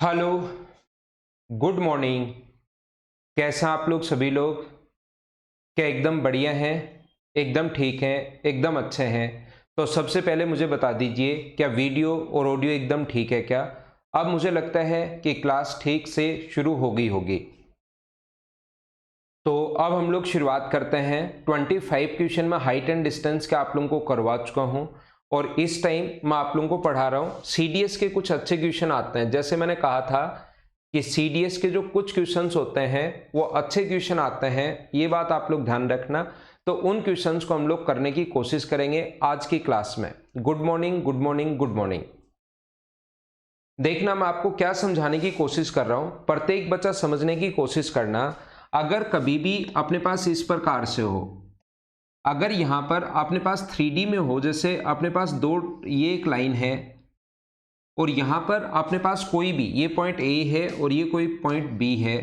Hello, good morning. कैसा आप लोग सभी लोग? क्या एकदम बढ़िया हैं? एकदम ठीक हैं, एकदम अच्छे हैं। तो सबसे पहले मुझे बता दीजिए, क्या वीडियो और ऑडियो एकदम ठीक है क्या? अब मुझे लगता है कि क्लास ठीक से शुरू हो गई होगी। तो अब हम लोग शुरुआत करते हैं। 25 क्वेश्चन में हाइट एंड डिस्टेंस का आप लोगों को करवा चुका हूं और इस टाइम मैं आप लोगों को पढ़ा रहा हूं सीडीएस के कुछ अच्छे क्वेश्चन आते हैं। जैसे मैंने कहा था कि सीडीएस के जो कुछ क्वेश्चंस होते हैं वो अच्छे क्वेश्चन आते हैं, ये बात आप लोग ध्यान रखना। तो उन क्वेश्चंस को हम लोग करने की कोशिश करेंगे आज की क्लास में। Good morning, good morning, good morning. देखना मैं आपको क्या समझाने की कोशिश कर रहा हूं, प्रत्येक बच्चा समझने की कोशिश करना। अगर कभी भी अपने पास इस प्रकार से हो, अगर यहां पर अपने पास 3D में हो, जैसे अपने पास दो, ये एक लाइन है और यहां पर अपने पास कोई भी, ये पॉइंट ए है और ये कोई पॉइंट बी है,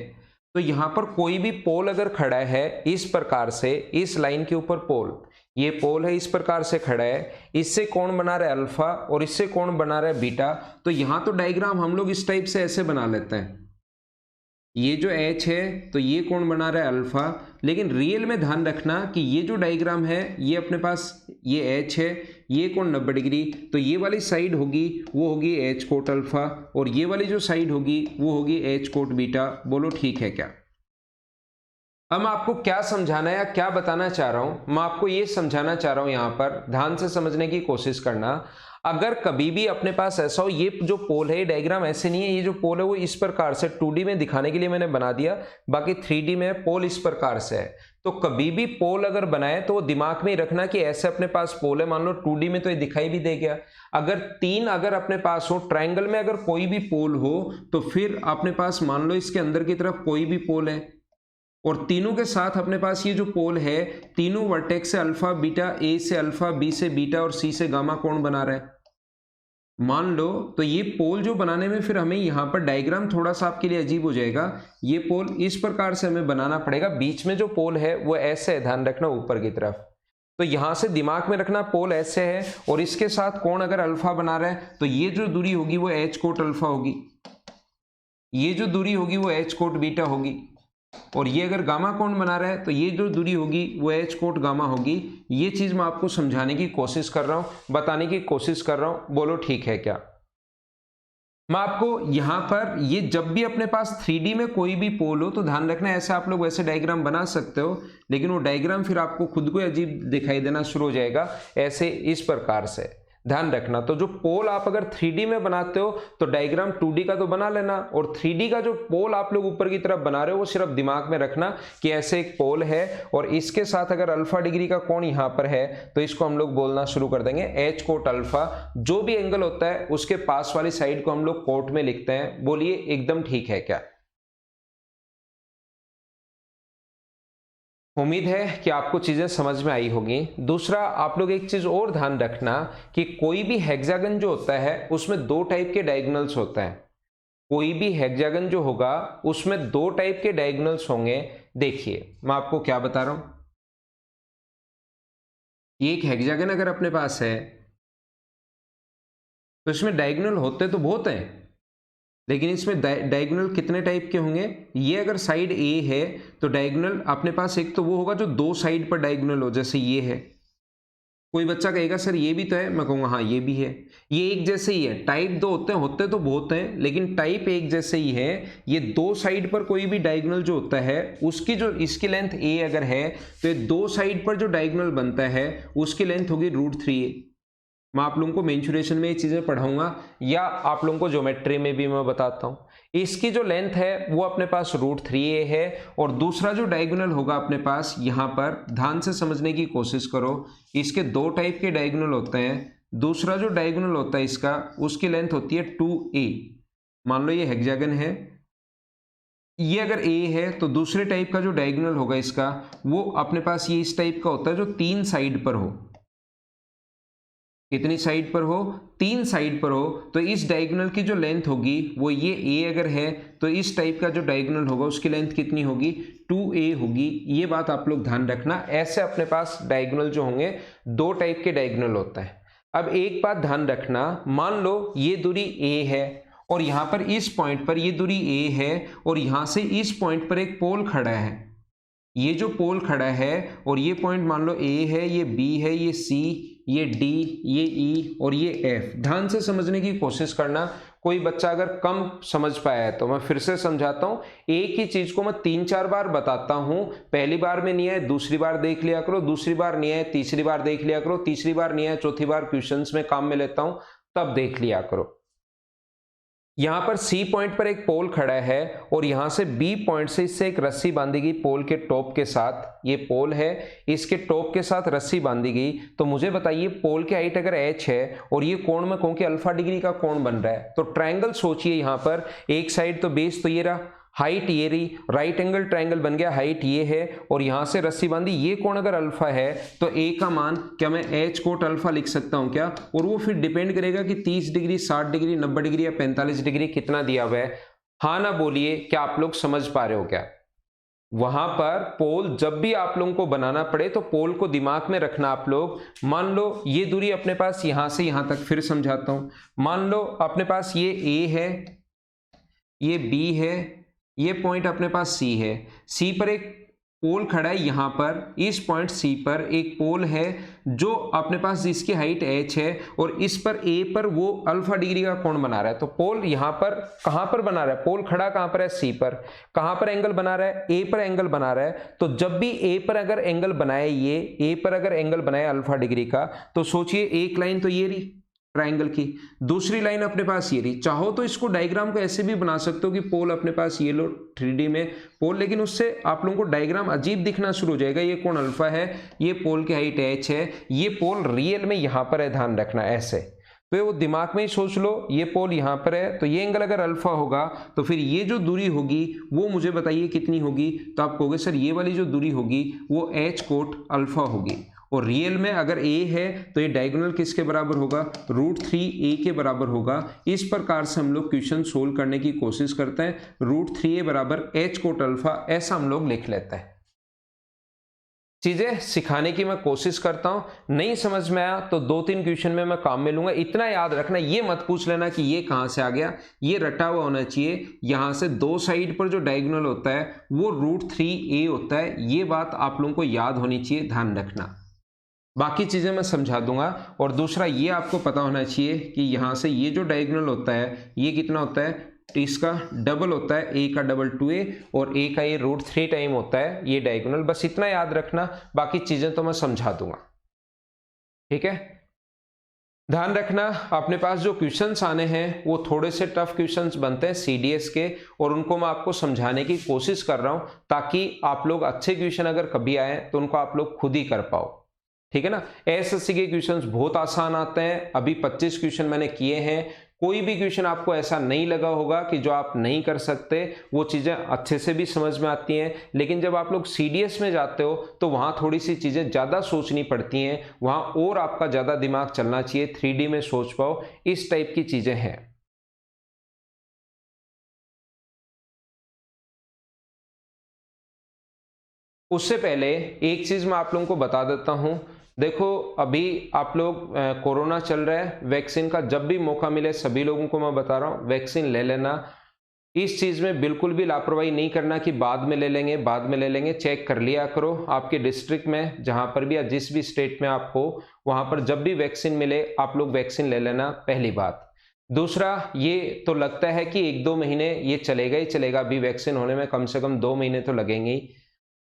तो यहां पर कोई भी पोल अगर खड़ा है इस प्रकार से, इस लाइन के ऊपर पोल, ये पोल है, इस प्रकार से खड़ा है, इससे कौन बना रहा है अल्फा और इससे कौन बना रहा है बीटा। तो यहां तो डायग्राम हम लोग इस टाइप से ऐसे बना लेते हैं, ये जो एच है तो ये कौन बना रहा है अल्फा, लेकिन रियल में ध्यान रखना कि ये जो डायग्राम है ये अपने पास ये एच है, ये कौन 90 डिग्री, तो ये वाली साइड होगी वो होगी एच कोट अल्फा और ये वाली जो साइड होगी वो होगी एच कोट बीटा। बोलो ठीक है क्या? अब मैं आपको क्या समझाना है या क्या बताना चाह रहा हूं, मैं आपको ये समझाना चाह रहा हूं, यहां पर ध्यान से समझने की कोशिश करना। अगर कभी भी अपने पास ऐसा हो, ये जो पोल है, ये डायग्राम ऐसे नहीं है, ये जो पोल है वो इस प्रकार से 2D में दिखाने के लिए मैंने बना दिया, बाकी 3D में पोल इस प्रकार से है। तो कभी भी पोल अगर बनाए तो वो दिमाग में ही रखना कि ऐसे अपने पास पोल है, मान लो 2D में तो ये दिखाई भी दे गया। अगर तीन अगर अपने पास हो, ट्राइंगल में अगर कोई भी पोल हो तो फिर अपने पास मान लो इसके अंदर की तरफ कोई भी पोल है और तीनों के साथ अपने पास ये जो पोल है, तीनों वर्टेक्स से अल्फा बीटा, ए से अल्फा, बी से बीटा और सी से गामा कौन बना रहा है मान लो। तो ये पोल जो बनाने में फिर हमें यहां पर डायग्राम थोड़ा सा आपके लिए अजीब हो जाएगा। ये पोल इस प्रकार से हमें बनाना पड़ेगा, बीच में जो पोल है वो ऐसे है, ध्यान रखना ऊपर की तरफ। तो यहां से दिमाग में रखना पोल ऐसे है और इसके साथ कौन अगर अल्फा बना रहा है तो ये जो दूरी होगी वो एच कोट अल्फा होगी, ये जो दूरी होगी वो एच कोट बीटा होगी और ये अगर गामा कौन बना रहा है तो ये जो दूरी होगी वो एच कोट गामा होगी। ये चीज मैं आपको समझाने की कोशिश कर रहा हूं, बताने की कोशिश कर रहा हूं। बोलो ठीक है क्या? मैं आपको यहां पर ये जब भी अपने पास 3D में कोई भी पोल हो तो ध्यान रखना, ऐसे आप लोग वैसे डायग्राम बना सकते हो, लेकिन वो डायग्राम फिर आपको खुद को अजीब दिखाई देना शुरू हो जाएगा, ऐसे इस प्रकार से ध्यान रखना। तो जो पोल आप अगर 3D में बनाते हो तो डायग्राम 2D का तो बना लेना और 3D का जो पोल आप लोग ऊपर की तरफ बना रहे हो वो सिर्फ दिमाग में रखना कि ऐसे एक पोल है और इसके साथ अगर अल्फा डिग्री का कोण यहां पर है तो इसको हम लोग बोलना शुरू कर देंगे एच कोट अल्फा। जो भी एंगल होता है उसके पास वाली साइड को हम लोग कोट में लिखते हैं। बोलिए एकदम ठीक है क्या? उम्मीद है कि आपको चीजें समझ में आई होगी। दूसरा, आप लोग एक चीज और ध्यान रखना कि कोई भी हेक्सागन जो होता है उसमें दो टाइप के डायगोनल्स होते हैं। कोई भी हेक्सागन जो होगा उसमें दो टाइप के डायगोनल्स होंगे। देखिए मैं आपको क्या बता रहा हूं, ये एक हेक्सागन अगर अपने पास है तो इसमें डायगोनल होते तो बहुत हैं, लेकिन इसमें डायगोनल कितने टाइप के होंगे? ये अगर साइड ए है तो डायगोनल अपने पास एक तो वो होगा जो दो साइड पर डायगोनल हो, जैसे ये है। कोई बच्चा कहेगा सर ये भी तो है, मैं कहूँगा हाँ ये भी है। ये एक जैसे ही है, टाइप दो होते तो बहुत हैं लेकिन टाइप एक जैसे ही है। ये दो साइड पर कोई भी डायगोनल जो होता है उसकी जो, इसकी लेंथ ए अगर है तो ये दो साइड पर जो डायगोनल बनता है उसकी लेंथ होगी √3a। मैं आप लोगों को मेंसुरेशन में ये चीजें पढ़ाऊंगा या आप लोगों को ज्योमेट्री में भी मैं बताता हूं। इसकी जो लेंथ है वो अपने पास √3a है और दूसरा जो डायगोनल होगा अपने पास, यहां पर ध्यान से समझने की कोशिश करो। इसके दो टाइप के डायगोनल होते हैं। दूसरा जो डायगोनल होता है इसका, उसकी लेंथ होती है 2a। मान लो ये हेक्सागन है, ये अगर a है तो दूसरे टाइप का जो डायगोनल होगा इसका वो अपने पास ये इस टाइप का होता है जो तीन साइड पर हो। कितनी साइड पर हो? तीन साइड पर हो। तो इस डायगोनल की जो लेंथ होगी वो ये a अगर है तो इस टाइप का जो डायगोनल होगा उसकी लेंथ कितनी होगी? 2a होगी। ये बात आप लोग ध्यान रखना। ऐसे अपने पास डायगोनल जो होंगे दो टाइप के डायगोनल होता है। अब एक बात ध्यान रखना, मान लो ये दूरी a है और यहाँ पर इस पॉइंट पर ये दूरी ए है और यहाँ से इस पॉइंट पर एक पोल खड़ा है। ये जो पोल खड़ा है और ये पॉइंट मान लो ए है, ये बी है, ये सी, ये डी, ये ई और ये एफ। ध्यान से समझने की कोशिश करना। कोई बच्चा अगर कम समझ पाया है तो मैं फिर से समझाता हूं। एक ही चीज को मैं 3-4 बार बताता हूं। पहली बार में नहीं आए दूसरी बार देख लिया करो, दूसरी बार नहीं आए तीसरी बार देख लिया करो, तीसरी बार नहीं आए चौथी बार क्वेश्चंस में काम में लेता हूं तब देख लिया करो। यहां पर सी पॉइंट पर एक पोल खड़ा है और यहां से बी पॉइंट से इससे एक रस्सी बांधी गई पोल के टॉप के साथ। ये पोल है, इसके टॉप के साथ रस्सी बांधी गई। तो मुझे बताइए पोल की हाइट अगर h है और ये कोण में कहूं कि अल्फा डिग्री का कोण बन रहा है, तो ट्रायंगल सोचिए। यहां पर एक साइड तो बेस तो ये रहा, हाइट ये रही, राइट एंगल ट्रायंगल बन गया, हाइट ये है और यहां से रस्सी बांधी। ये कोण अगर अल्फा है तो ए का मान क्या मैं h कोट अल्फा लिख सकता हूं क्या? और वो फिर डिपेंड करेगा कि 30 डिग्री, 60 डिग्री, 90 डिग्री या 45 डिग्री कितना दिया हुआ है। हाँ ना बोलिए, क्या आप लोग समझ पा रहे हो क्या? वहां पर पोल जब भी आप लोगों को बनाना पड़े तो पोल को दिमाग में रखना आप लोग। मान लो ये दूरी अपने पास यहां से यहां तक, फिर समझाता हूं। मान लो अपने पास ये ए है, ये बी है, ये पॉइंट अपने पास सी है। सी पर एक पोल खड़ा है, यहां पर इस पॉइंट सी पर एक पोल है जो अपने पास जिसकी हाइट h है और इस पर a पर वो अल्फा डिग्री का कोण बना रहा है। तो पोल यहां पर कहां पर बना रहा है? पोल खड़ा कहां पर है? सी पर। कहां पर एंगल बना रहा है? a पर एंगल बना रहा है। तो जब भी a पर अगर एंगल बनाए, ये a पर अगर एंगल बनाए अल्फा डिग्री का, तो सोचिए एक लाइन तो ये रही ट्रायंगल की, दूसरी लाइन अपने पास ये रही। चाहो तो इसको डायग्राम को ऐसे भी बना सकते हो कि पोल अपने पास ये लो 3D में पोल, लेकिन उससे आप लोगों को डायग्राम अजीब दिखना शुरू हो जाएगा। ये कोण अल्फा है, ये पोल की हाइट h है, ये पोल रियल में यहां पर है, ध्यान रखना ऐसे। तो ये वो दिमाग में ही सोच लो, ये पोल यहां पर है तो ये एंगल अगर अल्फा होगा तो फिर ये जो दूरी होगी वो मुझे बताइए कितनी होगी? तो आप कहोगे सर ये वाली जो दूरी होगी वो h कोट अल्फा होगी। और रियल में अगर a है तो ये डायगोनल किसके बराबर होगा? √3a के बराबर होगा। इस प्रकार से हम लोग क्वेश्चन सोल्व करने की कोशिश करते हैं। √3a बराबर h कोट अल्फा, ऐसा हम लोग लिख लेते हैं। चीजें सिखाने की मैं कोशिश करता हूं। नहीं समझ में आया तो 2-3 क्वेश्चन में मैं काम में लूंगा। इतना याद रखना, ये मत पूछ लेना कि ये कहां से आ गया, ये रटा हुआ होना चाहिए। यहां से दो साइड पर जो डायगोनल होता है वो √3a होता है। ये बात आप लोगों को याद होनी चाहिए, ध्यान रखना। बाकी चीजें मैं समझा दूंगा। और दूसरा ये आपको पता होना चाहिए कि यहां से ये जो डायगोनल होता है ये कितना होता है? इसका डबल होता है, a का डबल 2a और a का ये √3 टाइम होता है ये डायगोनल। बस इतना याद रखना, बाकी चीजें तो मैं समझा दूंगा। ठीक है, ध्यान रखना। अपने पास जो क्वेश्चंस आने हैं वो थोड़े से टफ क्वेश्चंस बनते हैं CDS के, और उनको मैं आपको समझाने की कोशिश कर रहा हूं ताकि आप लोग अच्छे क्वेश्चन अगर कभी आए तो उनको आप लोग खुद ही कर पाओ। ठीक है ना। SSC के क्वेश्चंस बहुत आसान आते हैं। अभी 25 क्वेश्चन मैंने किए हैं। कोई भी क्वेश्चन आपको ऐसा नहीं लगा होगा कि जो आप नहीं कर सकते, वो चीजें अच्छे से भी समझ में आती हैं। लेकिन जब आप लोग CDS में जाते हो तो वहां थोड़ी सी चीजें ज्यादा सोचनी पड़ती हैं, वहां और आपका ज्यादा दिमाग चलना चाहिए, 3D में सोच पाओ, इस टाइप की चीजें हैं। उससे पहले एक चीज मैं आप लोगों को बता देता हूं। देखो अभी आप लोग कोरोना चल रहा है, वैक्सीन का जब भी मौका मिले सभी लोगों को मैं बता रहा हूं वैक्सीन ले लेना। इस चीज में बिल्कुल भी लापरवाही नहीं करना कि बाद में ले लेंगे, बाद में ले लेंगे। चेक कर लिया करो आपके डिस्ट्रिक्ट में जहां पर भी या जिस भी स्टेट में आप हो, वहां पर जब भी वैक्सीन मिले आप लोग वैक्सीन ले लेना, पहली बात। दूसरा, ये तो लगता है कि 1-2 महीने ये चलेगा ही चलेगा, अभी वैक्सीन होने में कम से कम 2 महीने तो लगेंगे ही।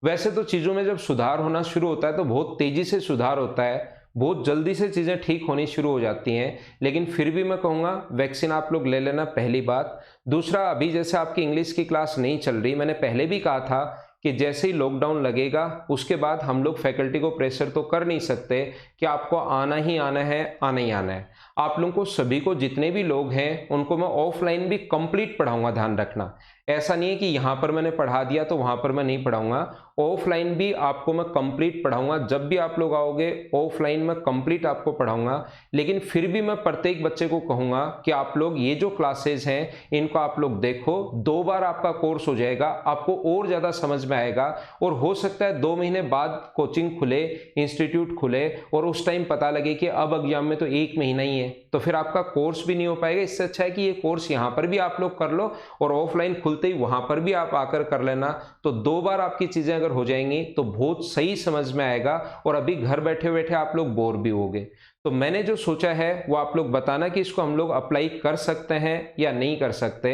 वैसे तो चीजों में जब सुधार होना शुरू होता है तो बहुत तेजी से सुधार होता है, बहुत जल्दी से चीजें ठीक होनी शुरू हो जाती हैं। लेकिन फिर भी मैं कहूंगा वैक्सीन आप लोग ले लेना, पहली बात। दूसरा, अभी जैसे आपकी इंग्लिश की क्लास नहीं चल रही, मैंने पहले भी कहा था कि जैसे ही लॉकडाउन लगेगा उसके बाद हम लोग फैकल्टी को प्रेशर तो कर नहीं सकते कि आपको आना ही आना है, आना ही आना है। आप लोगों को सभी को, जितने भी लोग हैं उनको मैं ऑफलाइन भी कंप्लीट पढ़ाऊंगा, ध्यान रखना। ऐसा नहीं है कि यहां पर मैंने पढ़ा दिया तो वहां पर मैं नहीं पढ़ाऊंगा, ऑफलाइन भी आपको मैं कंप्लीट पढ़ाऊंगा। जब भी आप लोग आओगे ऑफलाइन में कंप्लीट आपको पढ़ाऊंगा। लेकिन फिर भी मैं प्रत्येक बच्चे को कहूंगा कि आप लोग ये जो क्लासेस हैं इनको आप लोग देखो, 2 बार आपका कोर्स हो जाएगा, आपको और ज्यादा समझ में में आएगा। और हो सकता है 2 महीने बाद कोचिंग खुले, इंस्टीट्यूट खुले और उस टाइम पता लगे कि अब एग्जाम में तो 1 महीना ही है, तो फिर आपका कोर्स भी नहीं हो पाएगा। इससे अच्छा है कि ये कोर्स यहाँ पर भी आप लोग कर लो और ऑफलाइन खुलते ही वहाँ पर भी आप आकर कर लेना। तो 2 बार आपकी चीज़ें अगर हो जाएंगी तो बहुत सही समझ में आएगा और अभी घर बैठे बैठे आप लोग बोर भी होगे। तो मैंने जो सोचा है वो आप लोग बताना कि इसको हम लोग अप्लाई कर सकते हैं या नहीं कर सकते।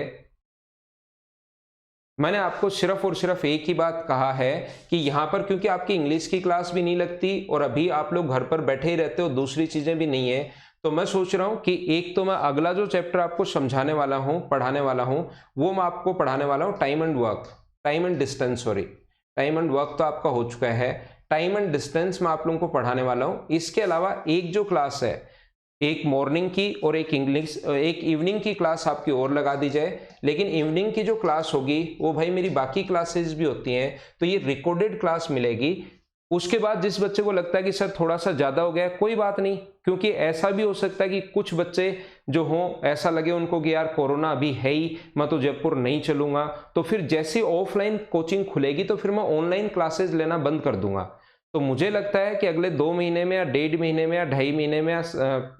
मैंने आपको सिर्फ और सिर्फ एक ही बात कहा है कि यहाँ पर क्योंकि आपकी इंग्लिश की क्लास भी नहीं लगती और अभी आप लोग घर पर बैठे ही रहते हो, दूसरी चीज़ें भी नहीं है, तो मैं सोच रहा हूँ कि एक तो मैं अगला जो चैप्टर आपको समझाने वाला हूँ, पढ़ाने वाला हूँ, वो मैं आपको पढ़ाने वाला हूँ time and distance, sorry time and work तो आपका हो चुका है, टाइम एंड डिस्टेंस मैं आप लोगों को पढ़ाने वाला हूँ। इसके अलावा एक जो क्लास है, एक मॉर्निंग की और एक इवनिंग की क्लास आपकी और लगा दी जाए। लेकिन इवनिंग की जो क्लास होगी वो भाई मेरी बाकी क्लासेस भी होती हैं, तो ये रिकॉर्डेड क्लास मिलेगी। उसके बाद जिस बच्चे को लगता है कि सर थोड़ा सा ज़्यादा हो गया, कोई बात नहीं, क्योंकि ऐसा भी हो सकता है कि कुछ बच्चे जो हों ऐसा लगे उनको कि यार कोरोना अभी है ही, मैं तो जयपुर नहीं चलूँगा, तो फिर जैसे ऑफलाइन कोचिंग खुलेगी तो फिर मैं ऑनलाइन क्लासेस लेना बंद कर दूंगा। तो मुझे लगता है कि अगले 2 महीने में या 1.5 महीने में या 2.5 महीने में या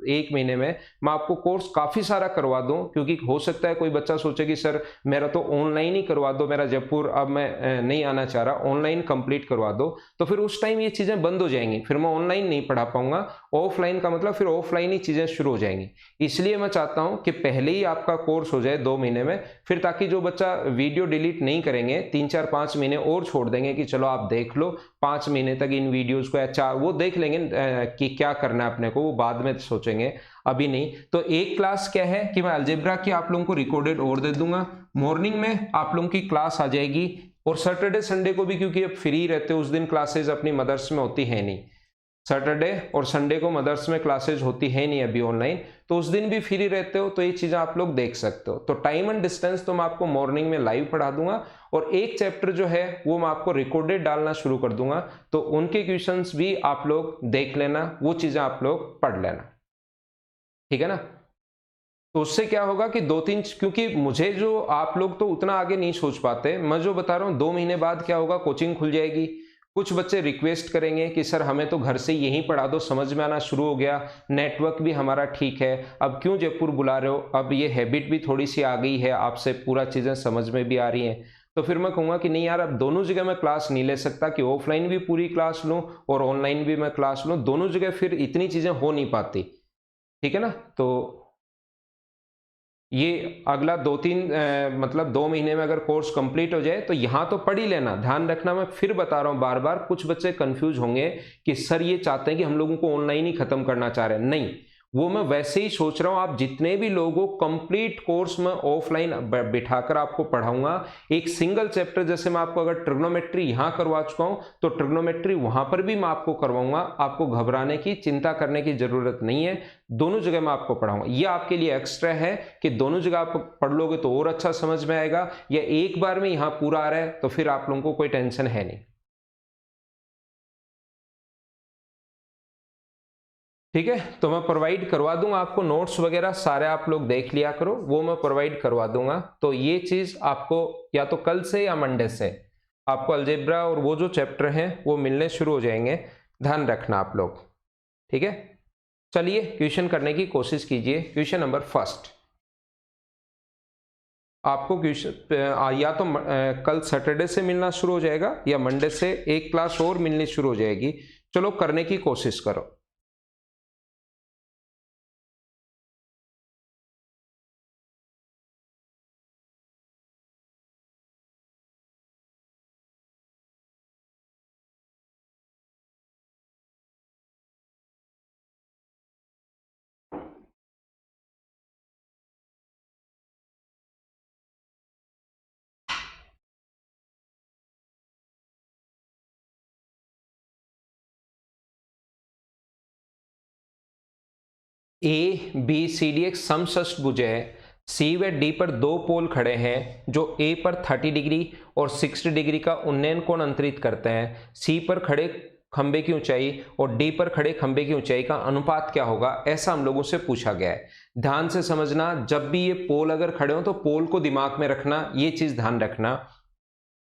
1 महीने में मैं आपको कोर्स काफ़ी सारा करवा दूं, क्योंकि हो सकता है कोई बच्चा सोचे कि सर मेरा तो ऑनलाइन ही करवा दो, मेरा जयपुर अब मैं नहीं आना चाह रहा, ऑनलाइन कंप्लीट करवा दो। तो फिर उस टाइम ये चीज़ें बंद हो जाएंगी, फिर मैं ऑनलाइन नहीं पढ़ा पाऊंगा, ऑफलाइन का मतलब फिर ऑफलाइन ही चीज़ें शुरू हो जाएंगी। इसलिए मैं चाहता हूँ कि पहले ही आपका कोर्स हो जाए 2 महीने में, फिर ताकि जो बच्चा वीडियो डिलीट नहीं करेंगे, 3, 4, 5 महीने और छोड़ देंगे कि चलो आप देख लो 5 महीने तक इन वीडियोस को, या 4 वो देख लेंगे कि क्या करना है अपने को, वो बाद में सोचेंगे, अभी नहीं। तो एक क्लास क्या है कि मैं अलजेब्रा की आप लोगों को रिकॉर्डेड और दे दूंगा, मॉर्निंग में आप लोगों की क्लास आ जाएगी, और सैटरडे संडे को भी क्योंकि अब फ्री रहते हो उस दिन क्लासेज अपनी मदर्स में होती है नहीं, सैटरडे और संडे को मदर्स में क्लासेज होती है नहीं अभी ऑनलाइन, तो उस दिन भी फ्री रहते हो, तो ये चीज़ें आप लोग देख सकते हो। तो टाइम एंड डिस्टेंस तो मैं आपको मॉर्निंग में लाइव पढ़ा दूंगा, और एक चैप्टर जो है वो मैं आपको रिकॉर्डेड डालना शुरू कर दूंगा, तो उनके क्वेश्चंस भी आप लोग देख लेना, वो चीज़ें आप लोग पढ़ लेना, ठीक है ना। तो उससे क्या होगा कि 2-3, क्योंकि मुझे जो आप लोग तो उतना आगे नहीं सोच पाते, मैं जो बता रहा हूँ 2 महीने बाद क्या होगा, कोचिंग खुल जाएगी, कुछ बच्चे रिक्वेस्ट करेंगे कि सर हमें तो घर से यहीं पढ़ा दो, समझ में आना शुरू हो गया, नेटवर्क भी हमारा ठीक है, अब क्यों जयपुर बुला रहे हो, अब ये हैबिट भी थोड़ी सी आ गई है आपसे, पूरा चीज़ें समझ में भी आ रही हैं। तो फिर मैं कहूँगा कि नहीं यार, अब दोनों जगह मैं क्लास नहीं ले सकता कि ऑफलाइन भी पूरी क्लास लूँ और ऑनलाइन भी मैं क्लास लूँ, दोनों जगह फिर इतनी चीज़ें हो नहीं पाती, ठीक है ना। तो ये अगला 2-3 मतलब 2 महीने में अगर कोर्स कंप्लीट हो जाए तो यहाँ तो पढ़ ही लेना, ध्यान रखना, मैं फिर बता रहा हूँ बार बार, कुछ बच्चे कंफ्यूज होंगे कि सर ये चाहते हैं कि हम लोगों को ऑनलाइन ही खत्म करना चाह रहे हैं, नहीं, वो मैं वैसे ही सोच रहा हूँ, आप जितने भी लोगों कंप्लीट कोर्स में ऑफलाइन बिठाकर आपको पढ़ाऊंगा, एक सिंगल चैप्टर, जैसे मैं आपको अगर ट्रिग्नोमेट्री यहाँ करवा चुका हूँ तो ट्रिग्नोमेट्री वहां पर भी मैं आपको करवाऊंगा, आपको घबराने की, चिंता करने की जरूरत नहीं है, दोनों जगह मैं आपको पढ़ाऊंगा। ये आपके लिए एक्स्ट्रा है कि दोनों जगह आप पढ़ लोगे तो और अच्छा समझ में आएगा, या एक बार में यहाँ पूरा आ रहा है तो फिर आप लोगों को कोई टेंशन है नहीं, ठीक है। तो मैं प्रोवाइड करवा दूंगा आपको नोट्स वगैरह सारे, आप लोग देख लिया करो, वो मैं प्रोवाइड करवा दूंगा। तो ये चीज़ आपको या तो कल से या मंडे से आपको अलजेब्रा और वो जो चैप्टर हैं वो मिलने शुरू हो जाएंगे, ध्यान रखना आप लोग, ठीक है। चलिए क्वेश्चन करने की कोशिश कीजिए। क्वेश्चन नंबर फर्स्ट, आपको क्वेश्चन या तो कल सैटरडे से मिलना शुरू हो जाएगा या मंडे से एक क्लास और मिलनी शुरू हो जाएगी, चलो करने की कोशिश करो। ए बी सी डी एक समषष्ठभुज है, सी व डी पर दो पोल खड़े हैं जो ए पर 30 डिग्री और 60 डिग्री का उन्नयन कोण अंतरित करते हैं, सी पर खड़े खंबे की ऊंचाई और डी पर खड़े खंबे की ऊंचाई का अनुपात क्या होगा, ऐसा हम लोगों से पूछा गया है। ध्यान से समझना, जब भी ये पोल अगर खड़े हो तो पोल को दिमाग में रखना, ये चीज ध्यान रखना।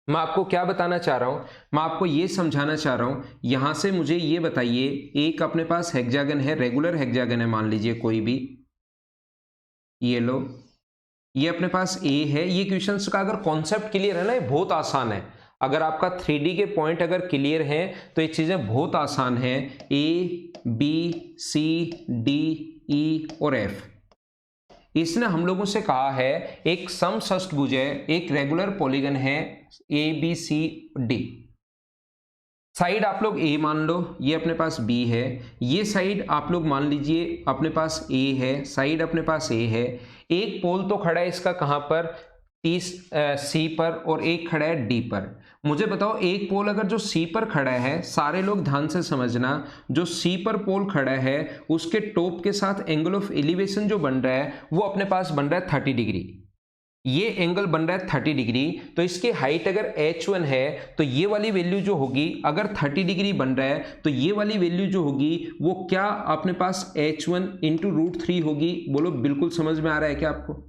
मैं आपको क्या बताना चाह रहा हूं, मैं आपको ये समझाना चाह रहा हूं, यहां से मुझे ये बताइए, एक अपने पास हेक्सागन है, रेगुलर हेक्सागन है मान लीजिए कोई भी, ये लो, ये अपने पास ए है। ये क्वेश्चंस का अगर कॉन्सेप्ट क्लियर है ना, ये बहुत आसान है। अगर आपका 3D के पॉइंट अगर क्लियर हैं तो ये चीजें बहुत आसान है। A B C D E और एफ, इसने हम लोगों से कहा है एक समषष्टभुज है, एक रेगुलर पॉलीगन है, A B C D. Side आप लोग ए मान लो, ये अपने पास बी है, ये साइड आप लोग मान लीजिए अपने पास ए है, साइड अपने पास ए है। एक पोल तो खड़ा है इसका कहां पर, 30 सी पर, और एक खड़ा है डी पर। मुझे बताओ एक पोल अगर जो सी पर खड़ा है, सारे लोग ध्यान से समझना, जो सी पर पोल खड़ा है उसके टॉप के साथ एंगल ऑफ एलिवेशन जो बन रहा है वो अपने पास बन रहा है 30 डिग्री। ये एंगल बन रहा है 30 डिग्री, तो इसकी हाइट अगर h1 है तो ये वाली वैल्यू जो होगी, अगर 30 डिग्री बन रहा है तो ये वाली वैल्यू जो होगी वो क्या अपने पास h1 इंटू √3 होगी। बोलो बिल्कुल समझ में आ रहा है क्या आपको?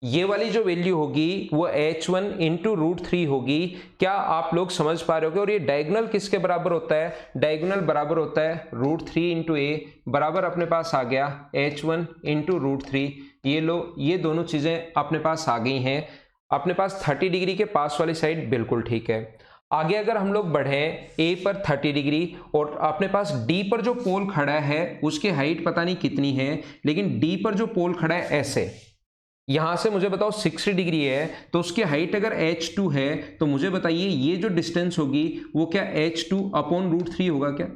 ये वाली जो वैल्यू होगी वो h1 इंटू √3 होगी। क्या आप लोग समझ पा रहे हो? और ये डायगोनल किसके बराबर होता है? डायगोनल बराबर होता है √3 इंटू ए, बराबर अपने पास आ गया h1 इंटू √3। ये लो, ये दोनों चीजें अपने पास आ गई हैं। अपने पास 30 डिग्री के पास वाली साइड बिल्कुल ठीक है। आगे अगर हम लोग बढ़े ए पर 30 डिग्री, और अपने पास डी पर जो पोल खड़ा है उसकी हाइट पता नहीं कितनी है, लेकिन डी पर जो पोल खड़ा है ऐसे, यहां से मुझे बताओ 60 डिग्री है, तो उसकी हाइट अगर h2 है तो मुझे बताइए ये जो डिस्टेंस होगी वो क्या h2 अपॉन √3 होगा क्या?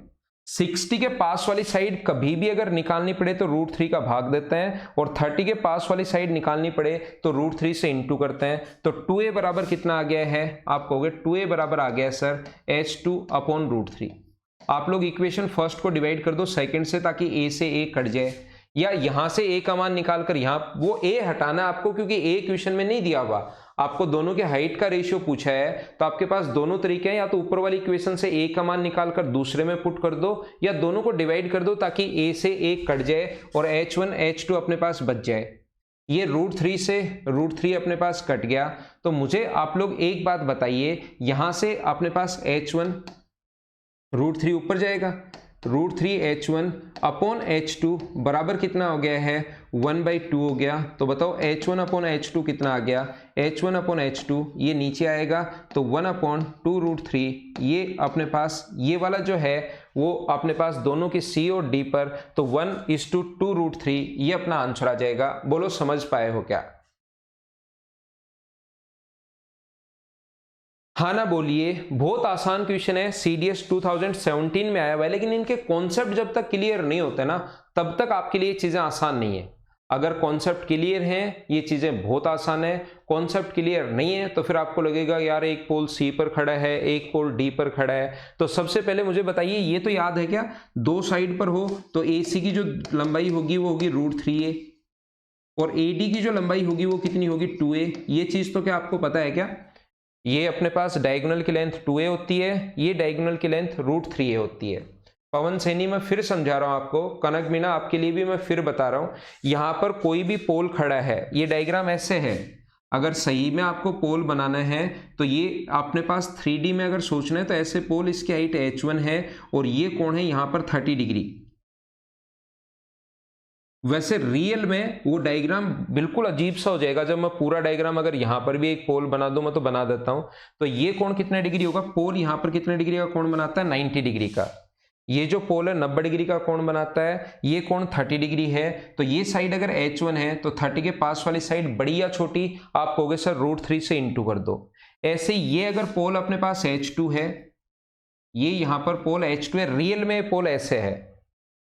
60 के पास वाली साइड कभी भी अगर निकालनी पड़े तो √3 का भाग देते हैं, और 30 के पास वाली साइड निकालनी पड़े तो √3 से इंटू करते हैं। तो 2a बराबर कितना आ गया है? आप कहोगे 2a बराबर आ गया है सर h2 अपॉन √3। आप लोग इक्वेशन फर्स्ट को डिवाइड कर दो सेकंड से, ताकि a से a कट जाए, या यहां से ए का मान निकालकर यहां वो ए हटाना आपको, क्योंकि ए क्वेश्चन में नहीं दिया हुआ, आपको दोनों के हाइट का रेशियो पूछा है। तो आपके पास दोनों तरीके हैं, या तो ऊपर वाली इक्वेशन से ए का मान निकालकर दूसरे में पुट कर दो, या दोनों को डिवाइड कर दो ताकि ए से ए कट जाए और h1 h2 अपने पास बच जाए। ये √3 से √3 अपने पास कट गया। तो मुझे आप लोग एक बात बताइए, यहां से अपने पास h1 √3 ऊपर जाएगा, √3 h1 अपॉन h2 बराबर कितना हो गया है? 1/2 हो गया। तो बताओ h1 अपॉन h2 कितना आ गया? h1 अपॉन h2 ये नीचे आएगा तो 1/2 √3। ये अपने पास ये वाला जो है वो अपने पास दोनों की c और d पर, तो 1:2 √3 ये अपना आंसर आ जाएगा। बोलो समझ पाए हो क्या? हाँ ना बोलिए। बहुत आसान क्वेश्चन है, CDS 2017 में आया हुआ है, लेकिन इनके कॉन्सेप्ट जब तक क्लियर नहीं होते ना तब तक आपके लिए चीजें आसान नहीं है। अगर कॉन्सेप्ट क्लियर हैं ये चीजें बहुत आसान है, कॉन्सेप्ट क्लियर नहीं है तो फिर आपको लगेगा यार एक पोल सी पर खड़ा है, एक पोल डी पर खड़ा है। तो सबसे पहले मुझे बताइए, ये तो याद है क्या, दो साइड पर हो तो AC की जो लंबाई होगी वो होगी √3a, और AD की जो लंबाई होगी वो कितनी होगी? 2a। ये चीज तो क्या आपको पता है क्या? ये अपने पास डायगोनल की लेंथ 2a होती है, ये डायगोनल की लेंथ √3a होती है। पवन सैनी मैं फिर समझा रहा हूं आपको, कनक मीना आपके लिए भी मैं फिर बता रहा हूं, यहां पर कोई भी पोल खड़ा है, ये डायग्राम ऐसे है, अगर सही में आपको पोल बनाना है तो ये अपने पास 3D में अगर सोचना है तो ऐसे पोल, इसकी हाइट h1 है और ये कोण है यहां पर 30 डिग्री। वैसे रियल में वो डायग्राम बिल्कुल अजीब सा हो जाएगा जब मैं पूरा डायग्राम, अगर यहां पर भी एक पोल बना दूं, मैं तो बना देता हूं, तो ये कोण कितने डिग्री होगा? पोल यहां पर कितने डिग्री का कोण बनाता है? 90 डिग्री का। ये जो पोल है 90 डिग्री का कोण बनाता है, ये कोण 30 डिग्री है। तो ये साइड अगर h1 है तो 30 के पास वाली साइड बड़ी या छोटी? आप कहोगे सर √3 से इंटू कर दो। ऐसे ये अगर पोल अपने पास h2 है, ये यहां पर पोल h2 है, रियल में पोल ऐसे है,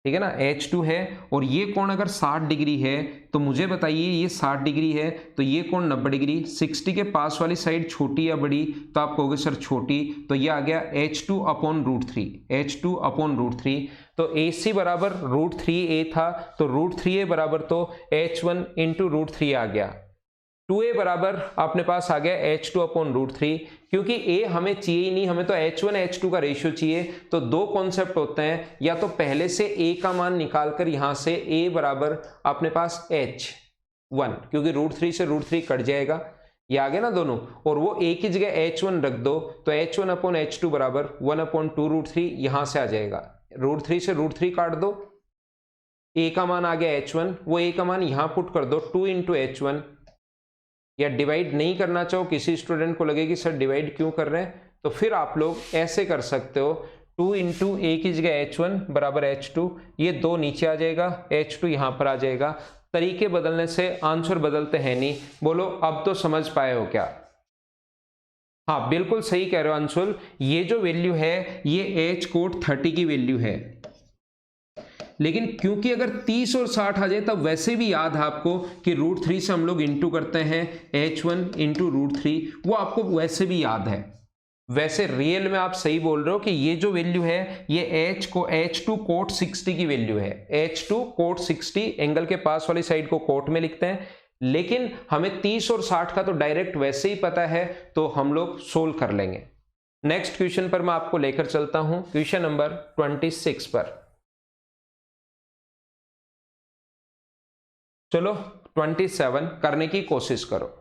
ठीक है ना, h2 है, और ये कोण अगर 60 डिग्री है तो मुझे बताइए ये 60 डिग्री है तो ये कोण 90 डिग्री। 60 के पास वाली साइड छोटी या बड़ी? तो आप कहोगे सर छोटी, तो ये आ गया h2 अपॉन √3, h2 अपॉन √3। तो AC बराबर √3a था, तो √3a बराबर तो h1 इंटू √3 आ गया। 2a बराबर अपने पास आ गया h2 अपॉन √3, क्योंकि a हमें चाहिए ही नहीं, हमें तो h1 h2 का रेशियो चाहिए। तो दो कॉन्सेप्ट होते हैं, या तो पहले से a का मान निकालकर यहां से a बराबर अपने पास h1, क्योंकि √3 से √3 कट जाएगा, ये आ गए ना दोनों, और वो a की जगह h1 रख दो तो h1 अपॉन h2 बराबर 1/2√3 यहां से आ जाएगा। √3 से √3 काट दो, a का मान आ गया h1, वो a का मान यहां पुट कर दो 2 इंटू h1, या डिवाइड नहीं करना चाहो, किसी स्टूडेंट को लगे कि सर डिवाइड क्यों कर रहे हैं, तो फिर आप लोग ऐसे कर सकते हो 2 इंटू ए की जगह h1 बराबर h2, ये 2 नीचे आ जाएगा, h2 यहां पर आ जाएगा। तरीके बदलने से आंसर बदलते हैं नहीं। बोलो अब तो समझ पाए हो क्या? हाँ बिल्कुल सही कह रहे हो अंशुल, ये जो वैल्यू है ये h कोट 30 की वैल्यू है, लेकिन क्योंकि अगर 30 और 60 आ जाए तब वैसे भी याद है आपको कि √3 से हम लोग इंटू करते हैं h1 इंटू √3, वो आपको वैसे भी याद है। वैसे रियल में आप सही बोल रहे हो कि ये जो वैल्यू है ये h2 कोट 60 की वैल्यू है। h2 कोट 60 एंगल के पास वाली साइड को कोट में लिखते हैं, लेकिन हमें 30 और 60 का तो डायरेक्ट वैसे ही पता है, तो हम लोग सोल्व कर लेंगे। नेक्स्ट क्वेश्चन पर मैं आपको लेकर चलता हूं, क्वेश्चन नंबर 26 पर। चलो 27 करने की कोशिश करो।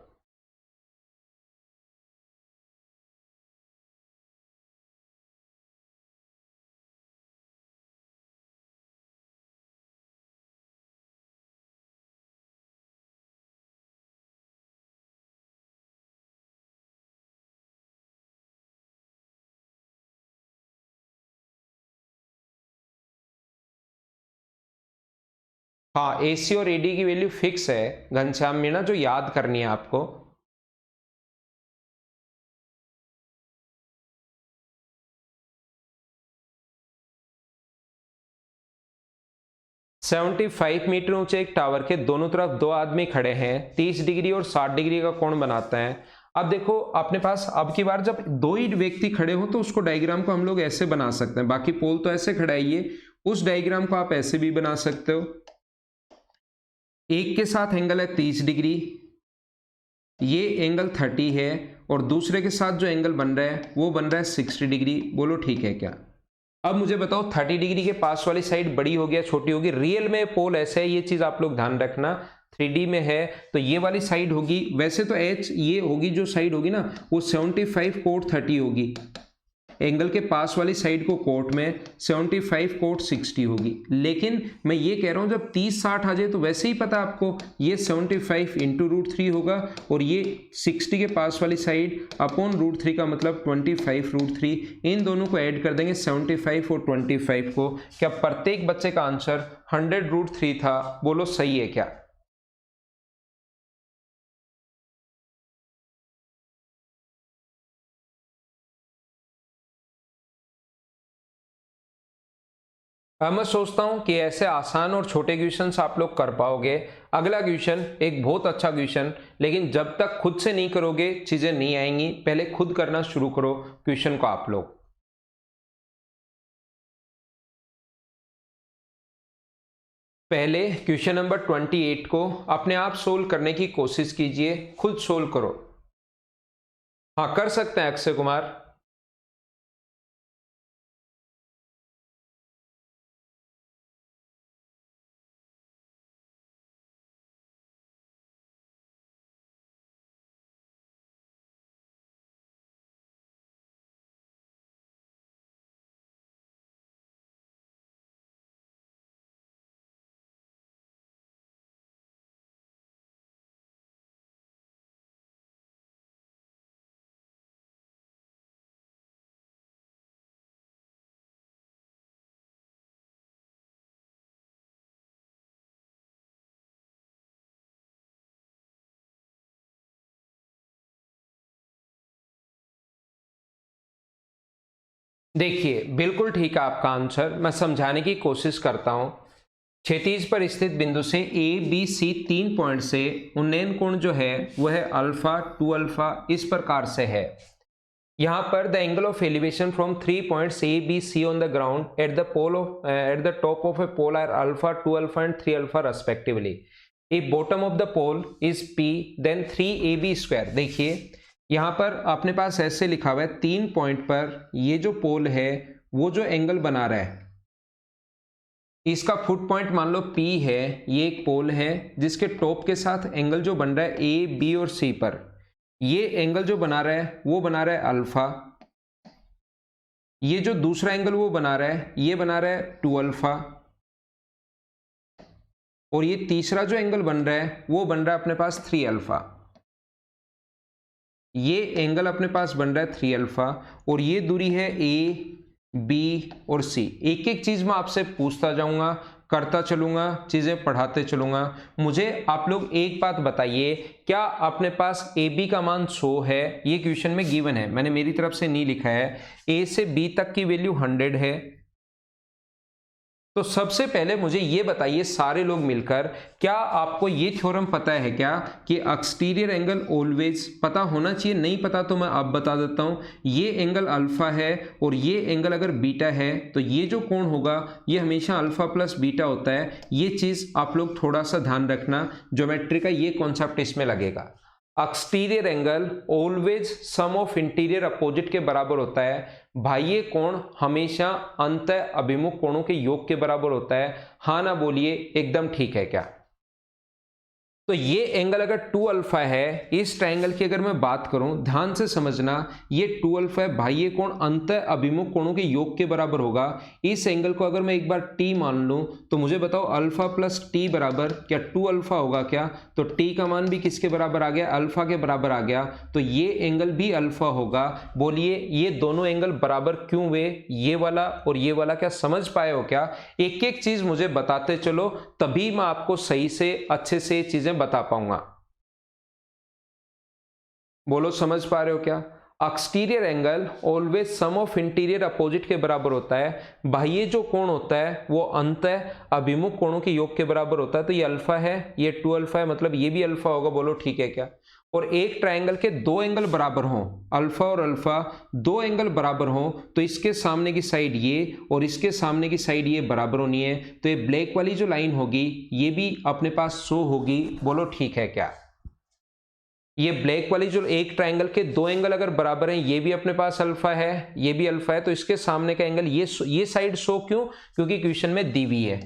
हाँ AC और AD की वैल्यू फिक्स है घनश्याम मीणा, जो याद करनी है आपको। सेवेंटी 75 मीटर ऊंचे एक टावर के दोनों तरफ दो आदमी खड़े हैं, 30 डिग्री और 60 डिग्री का कोण बनाते हैं। अब देखो अपने पास अब की बार जब दो ही व्यक्ति खड़े हो तो उसको डायग्राम को हम लोग ऐसे बना सकते हैं, बाकी पोल तो ऐसे खड़ा है, ये उस डायग्राम को आप ऐसे भी बना सकते हो। एक के साथ एंगल है 30 डिग्री, ये एंगल 30 है, और दूसरे के साथ जो एंगल बन रहा है वो बन रहा है 60 डिग्री। बोलो ठीक है क्या? अब मुझे बताओ 30 डिग्री के पास वाली साइड बड़ी होगी या छोटी होगी? रियल में पोल ऐसे है, ये चीज आप लोग ध्यान रखना। 3D में है तो ये वाली साइड होगी, वैसे तो H ये होगी जो साइड होगी ना वो 75 कोट 30 होगी, एंगल के पास वाली साइड को कोट में 75 कोट 60 होगी। लेकिन मैं ये कह रहा हूं जब 30-60 आ जाए तो वैसे ही पता आपको ये 75 इंटू √3 होगा, और ये 60 के पास वाली साइड अपॉन √3 का मतलब 25 √3, इन दोनों को ऐड कर देंगे 75 और 25 को। क्या प्रत्येक बच्चे का आंसर 100 √3 था? बोलो सही है क्या? मैं सोचता हूं कि ऐसे आसान और छोटे क्वेश्चंस आप लोग कर पाओगे। अगला क्वेश्चन एक बहुत अच्छा क्वेश्चन, लेकिन जब तक खुद से नहीं करोगे चीजें नहीं आएंगी, पहले खुद करना शुरू करो क्वेश्चन को आप लोग। पहले क्वेश्चन नंबर 28 को अपने आप सोल्व करने की कोशिश कीजिए, खुद सोल्व करो। हाँ कर सकते हैं अक्षय कुमार। देखिए बिल्कुल ठीक है आपका आंसर, मैं समझाने की कोशिश करता हूं। क्षैतिज पर स्थित बिंदु से ABC 3 पॉइंट से उन्नयन कोण जो है वह है अल्फा 2 अल्फा इस प्रकार से है। यहां पर the angle of elevation from 3 points ABC on the ground at the pole of at the top of a pole are alpha 2 alpha and 3 alpha respectively. If bottom of the pole is P then 3AB square. देखिए यहां पर अपने पास ऐसे लिखा हुआ है 3 point पर ये जो पोल है वो जो एंगल बना रहा है इसका फुट पॉइंट मान लो P है, ये एक पोल है जिसके टॉप के साथ एंगल जो बन रहा है A B और C पर, ये एंगल जो बना रहा है वो बना रहा है अल्फा, ये जो दूसरा एंगल वो बना रहा है ये बना रहा है 2 अल्फा, और ये तीसरा जो एंगल बन रहा है वो बन रहा है अपने पास 3 अल्फा। ये एंगल अपने पास बन रहा है 3 अल्फा, और ये दूरी है ए, बी और सी। एक एक चीज मैं आपसे पूछता जाऊंगा, करता चलूंगा, चीजें पढ़ाते चलूंगा। मुझे आप लोग एक बात बताइए, क्या अपने पास ए बी का मान 100 है? ये क्वेश्चन में गिवन है, मैंने मेरी तरफ से नहीं लिखा है। ए से बी तक की वैल्यू 100 है। तो सबसे पहले मुझे ये बताइए सारे लोग मिलकर, क्या आपको ये थ्योरम पता है क्या कि एक्सटीरियर एंगल ऑलवेज, पता होना चाहिए, नहीं पता तो मैं अब बता देता हूं। ये एंगल अल्फा है और ये एंगल अगर बीटा है तो ये जो कोण होगा ये हमेशा अल्फा प्लस बीटा होता है। ये चीज आप लोग थोड़ा सा ध्यान रखना, ज्योमेट्री का ये कॉन्सेप्ट इसमें लगेगा। Exterior angle always sum of interior opposite के बराबर होता है। बाह्य कोण हमेशा अंतः अभिमुख कोणों के योग के बराबर होता है। हाँ ना बोलिए, एकदम ठीक है क्या? तो ये एंगल अगर 2 अल्फा है, इस ट्रायंगल की अगर मैं बात करूं, ध्यान से समझना, ये 2 अल्फा है, बाह्य कोण अंतः अभिमुख कोणों के योग के बराबर होगा। इस एंगल को अगर मैं एक बार t मान लूं तो मुझे बताओ अल्फा प्लस टी बराबर क्या 2 अल्फा होगा क्या? तो t का मान भी किसके बराबर आ गया? अल्फा के बराबर आ गया। तो ये एंगल भी अल्फा होगा। बोलिए ये दोनों एंगल बराबर क्यों हुए? ये वाला और ये वाला, क्या समझ पाए हो क्या? एक एक चीज मुझे बताते चलो, तभी मैं आपको सही से अच्छे से चीजें बता पाऊंगा। बोलो समझ पा रहे हो क्या? Exterior angle always sum of interior opposite के बराबर होता है। बाह्य जो कोण होता है वो अंतः अभिमुख कोणों के योग के बराबर होता है। तो ये अल्फा है, ये 2 अल्फा है, मतलब ये भी अल्फा होगा। बोलो ठीक है क्या? और एक ट्रायंगल के दो एंगल बराबर हों, अल्फा और अल्फा दो एंगल बराबर हों, तो इसके सामने की साइड ये और इसके सामने की साइड ये बराबर होनी है। तो ये ब्लैक वाली जो लाइन होगी ये भी अपने पास 100 होगी। बोलो ठीक है क्या? ये ब्लैक वाली जो एक ट्रायंगल के दो एंगल अगर बराबर हैं, ये भी अपने पास अल्फा है, ये भी अल्फा है, तो इसके सामने का एंगल ये साइड 100 क्यों? क्योंकि क्वेश्चन में दी हुई है।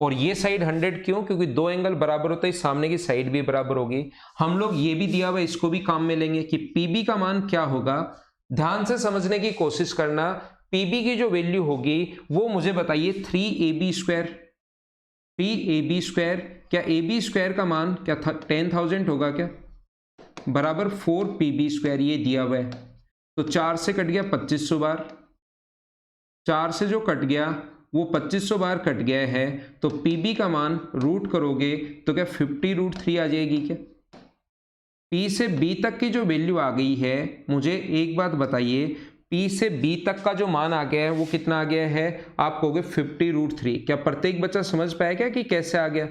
और ये साइड 100 क्यों? क्योंकि दो एंगल बराबर होता है, सामने की साइड भी बराबर होगी। हम लोग ये भी दिया हुआ, इसको भी काम में लेंगे कि पीबी का मान क्या होगा। ध्यान से समझने की कोशिश करना। पीबी की जो वैल्यू होगी वो मुझे बताइए 3ab²। 3ab², क्या ab स्क्वायर का मान क्या 10,000 होगा क्या? बराबर 4pb², ये दिया हुआ है। तो 4 से कट गया 2500 बार, 4 से जो कट गया वो 2500 बार कट गया है। तो pb का मान रूट करोगे तो क्या 50√3 आ जाएगी क्या? p से b तक की जो वैल्यू आ गई है, मुझे एक बात बताइए, p से b तक का जो मान आ गया है वो कितना आ गया है? आप कहोगे 50√3। क्या प्रत्येक बच्चा समझ पाया क्या कि कैसे आ गया?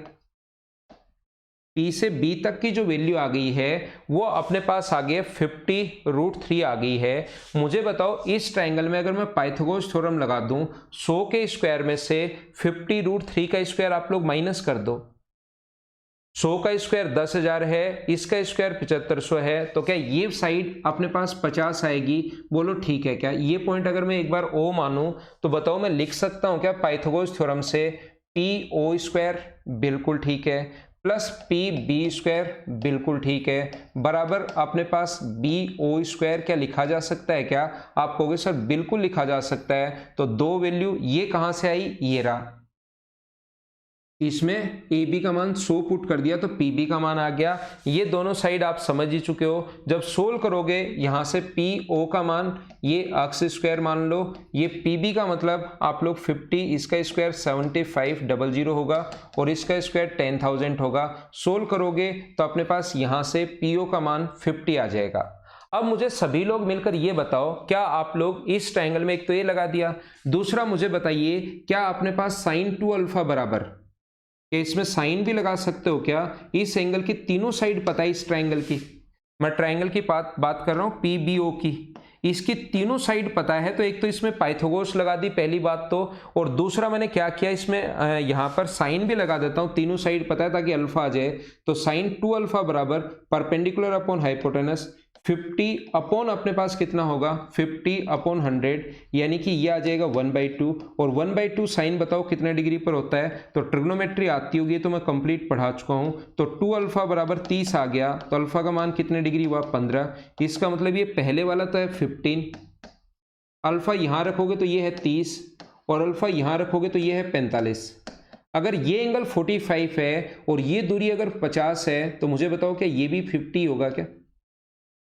P से B तक की जो वैल्यू आ गई है वो अपने पास आ गया 50√3 आ गई है। मुझे बताओ इस ट्रायंगल में अगर मैं पाइथागोरस थ्योरम लगा दूं, 100 के स्क्वायर में से 50√3 का स्क्वायर आप लोग माइनस कर दो। 100 का स्क्वायर 10,000 है, इसका स्क्वायर 7500 है, तो क्या ये साइड अपने पास 50 आएगी? बोलो ठीक है क्या? ये पॉइंट अगर मैं एक बार O मानूं तो बताओ मैं लिख सकता हूं क्या पाइथागोरस थ्योरम से PO²? बिल्कुल ठीक है। प्लस PB² बिल्कुल ठीक है। बराबर अपने पास BO² क्या लिखा जा सकता है क्या? आप कहोगे सर बिल्कुल लिखा जा सकता है। तो दो वैल्यू ये कहां से आई? ये रहा। इसमें AB का मान 100 पुट कर दिया तो PB का मान आ गया। ये दोनों साइड आप समझ ही चुके हो। जब सोल्व करोगे यहां से PO का मान ये अक्स स्क्वायर मान लो, ये PB का मतलब आप लोग 50, इसका स्क्वायर 7500 होगा और इसका स्क्वायर 10,000 होगा। सोल्व करोगे तो अपने पास यहां से PO का मान 50 आ जाएगा। अब मुझे सभी लोग मिलकर ये बताओ, क्या आप लोग इस ट्रायंगल में एक तो ये लगा दिया, दूसरा मुझे बताइए क्या अपने पास sin 2 अल्फा बराबर, क्या इसमें साइन भी लगा सकते हो क्या? इस एंगल की तीनों साइड पता है, इस ट्रायंगल की, मैं ट्रायंगल की बात कर रहा हूं PBO की, इसकी तीनों साइड पता है। तो एक तो इसमें पाइथागोरस लगा दी पहली बात तो, और दूसरा मैंने क्या किया इसमें यहां पर साइन भी लगा देता हूं, तीनों साइड पता है ताकि अल्फा आ जाए। तो sin 2 अल्फा बराबर परपेंडिकुलर अपॉन हाइपोटेनस 50 अपॉन अपने पास कितना होगा 50 अपॉन 100, यानी कि ये आ जाएगा 1/2, और 1/2 साइन बताओ कितने डिग्री पर होता है, तो ट्रिग्नोमेट्री आती होगी तो मैं कंप्लीट पढ़ा चुका हूं। तो 2 अल्फा बराबर 30 आ गया, तो अल्फा का मान कितने डिग्री हुआ 15। इसका मतलब ये पहले वाला तो है 15, अल्फा यहां रखोगे तो ये है 30, और अल्फा यहां रखोगे तो ये है 45। अगर ये एंगल 45 है और ये दूरी अगर 50 है तो मुझे बताओ क्या ये भी 50 होगा क्या,